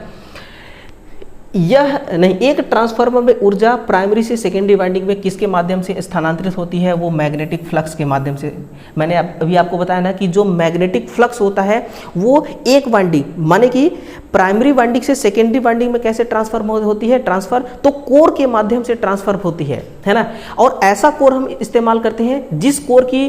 यह नहीं, एक ट्रांसफार्मर में ऊर्जा प्राइमरी से सेकेंडरी वाइंडिंग में किसके माध्यम से स्थानांतरित होती है? वो मैग्नेटिक फ्लक्स के माध्यम से। मैंने अभी आपको बताया ना कि जो मैग्नेटिक फ्लक्स होता है वो एक वाइंडिंग माने कि प्राइमरी वाइंडिंग से सेकेंडरी वाइंडिंग में कैसे ट्रांसफर होती है? ट्रांसफर तो कोर के माध्यम से ट्रांसफर होती है ना। और ऐसा कोर हम इस्तेमाल करते हैं जिस कोर की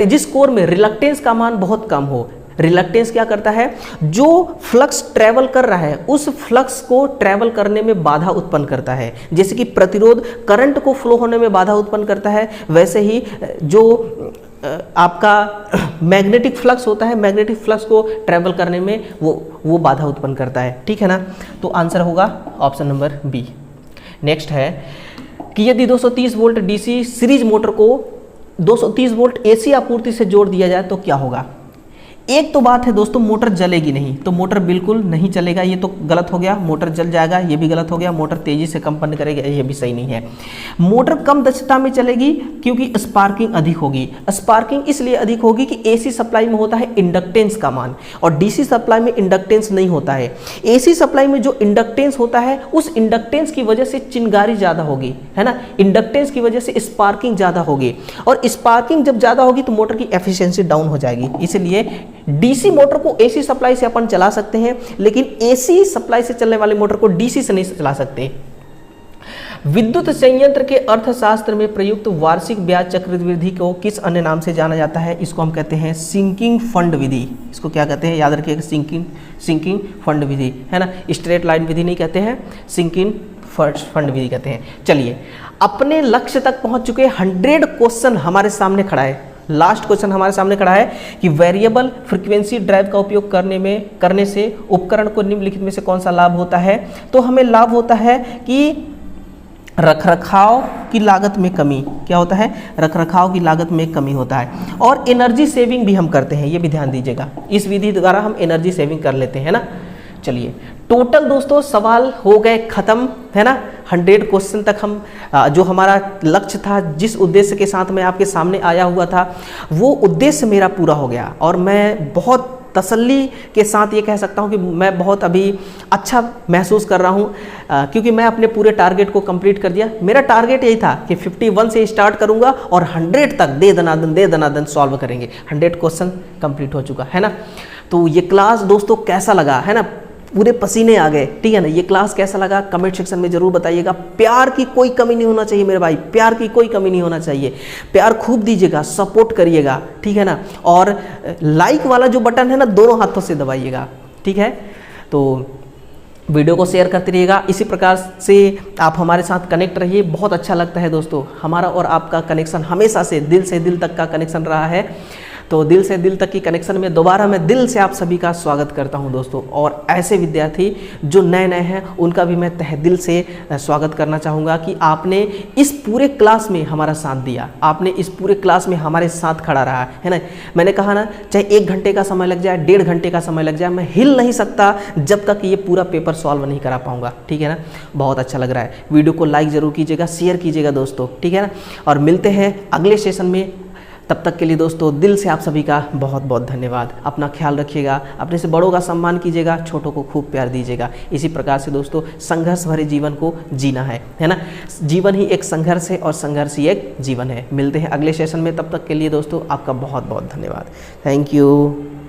जिस कोर में रिलक्टेंस का मान बहुत कम हो। रिलक्टेंस क्या करता है? जो फ्लक्स ट्रेवल कर रहा है उस फ्लक्स को ट्रेवल करने में बाधा उत्पन्न करता है। जैसे कि प्रतिरोध करंट को फ्लो होने में बाधा उत्पन्न करता है, वैसे ही जो आपका मैग्नेटिक फ्लक्स होता है, मैग्नेटिक फ्लक्स को ट्रेवल करने में वो बाधा उत्पन्न करता है। ठीक है ना। तो आंसर होगा ऑप्शन नंबर बी। नेक्स्ट है कि यदि 230 वोल्ट डीसी सीरीज मोटर को 230 वोल्ट एसी आपूर्ति से जोड़ दिया जाए तो क्या होगा? एक तो बात है दोस्तों, मोटर जलेगी नहीं, तो मोटर बिल्कुल नहीं चलेगा, ये तो गलत हो गया। मोटर जल जाएगा, ये भी गलत हो गया। मोटर तेजी से कंपन करेगा, ये भी सही नहीं है। मोटर कम दक्षता में चलेगी क्योंकि स्पार्किंग अधिक होगी। स्पार्किंग इसलिए अधिक होगी कि एसी सप्लाई में होता है इंडक्टेंस का मान और डीसी सप्लाई में इंडक्टेंस नहीं होता है। एसी सप्लाई में जो इंडक्टेंस होता है उस इंडक्टेंस की वजह से चिंगारी ज़्यादा होगी, है ना। इंडक्टेंस की वजह से स्पार्किंग ज़्यादा होगी और स्पार्किंग जब ज़्यादा होगी तो मोटर की एफिशिएंसी डाउन हो जाएगी। इसलिए डीसी मोटर को एसी सप्लाई से अपन चला सकते हैं, लेकिन एसी सप्लाई से चलने वाले मोटर को डीसी से नहीं चला सकते। विद्युत संयंत्र के अर्थशास्त्र में प्रयुक्त वार्षिक ब्याज चक्रवृद्धि को किस अन्य नाम से जाना जाता है? इसको हम कहते हैं सिंकिंग फंड विधि। इसको क्या कहते हैं? याद रखिएगा, सिंकिंग फंड विधि, है ना। स्ट्रेट लाइन विधि नहीं कहते हैं, सिंकिंग फंड विधि कहते हैं। चलिए, अपने लक्ष्य तक पहुंच चुके 100 क्वेश्चन हमारे सामने खड़ा है। लास्ट क्वेश्चन हमारे सामने खड़ा है कि वेरिएबल फ्रीक्वेंसी ड्राइव का उपयोग करने से उपकरण को निम्नलिखित में से कौन सा लाभ होता है? तो हमें लाभ होता है कि रखरखाव की लागत में कमी। क्या होता है? रखरखाव की लागत में कमी होता है और एनर्जी सेविंग भी हम करते हैं, ये भी ध्यान दीजिएगा। इस विधि द्वारा हम एनर्जी सेविंग कर लेते हैं ना। चलिए, टोटल दोस्तों सवाल हो गए खत्म, है ना। 100 क्वेश्चन तक हम जो हमारा लक्ष्य था, जिस उद्देश्य के साथ मैं आपके सामने आया हुआ था, वो उद्देश्य मेरा पूरा हो गया और मैं बहुत तसल्ली के साथ ये कह सकता हूँ कि मैं बहुत अभी अच्छा महसूस कर रहा हूँ क्योंकि मैं अपने पूरे टारगेट को कंप्लीट कर दिया। मेरा टारगेट यही था कि 51 से स्टार्ट करूँगा और 100 तक दे दनादन सॉल्व करेंगे। 100 क्वेश्चन कंप्लीट हो चुका है ना। तो ये क्लास दोस्तों कैसा लगा, है ना। पूरे पसीने आ गए, ठीक है ना। ये क्लास कैसा लगा कमेंट सेक्शन में जरूर बताइएगा। प्यार की कोई कमी नहीं होना चाहिए मेरे भाई, प्यार की कोई कमी नहीं होना चाहिए। प्यार खूब दीजिएगा, सपोर्ट करिएगा, ठीक है ना। और लाइक वाला जो बटन है ना, दोनों हाथों से दबाइएगा, ठीक है। तो वीडियो को शेयर करते रहिएगा। इसी प्रकार से आप हमारे साथ कनेक्ट रहिए। बहुत अच्छा लगता है दोस्तों, हमारा और आपका कनेक्शन हमेशा से दिल तक का कनेक्शन रहा है। तो दिल से दिल तक की कनेक्शन में दोबारा मैं दिल से आप सभी का स्वागत करता हूं दोस्तों। और ऐसे विद्यार्थी जो नए हैं उनका भी मैं तहे दिल से स्वागत करना चाहूँगा कि आपने इस पूरे क्लास में हमारा साथ दिया, आपने इस पूरे क्लास में हमारे साथ खड़ा रहा, है ना। मैंने कहा ना, चाहे 1 घंटे का समय लग जाए, 1.5 घंटे का समय लग जाए, मैं हिल नहीं सकता जब तक ये पूरा पेपर सॉल्व नहीं करा पाऊँगा, ठीक है ना। बहुत अच्छा लग रहा है। वीडियो को लाइक ज़रूर कीजिएगा, शेयर कीजिएगा दोस्तों, ठीक है ना। और मिलते हैं अगले सेशन में। तब तक के लिए दोस्तों दिल से आप सभी का बहुत बहुत धन्यवाद। अपना ख्याल रखिएगा, अपने से बड़ों का सम्मान कीजिएगा, छोटों को खूब प्यार दीजिएगा। इसी प्रकार से दोस्तों संघर्ष भरे जीवन को जीना है ना। जीवन ही एक संघर्ष है और संघर्ष ही एक जीवन है। मिलते हैं अगले सेशन में, तब तक के लिए दोस्तों आपका बहुत बहुत धन्यवाद। Thank you.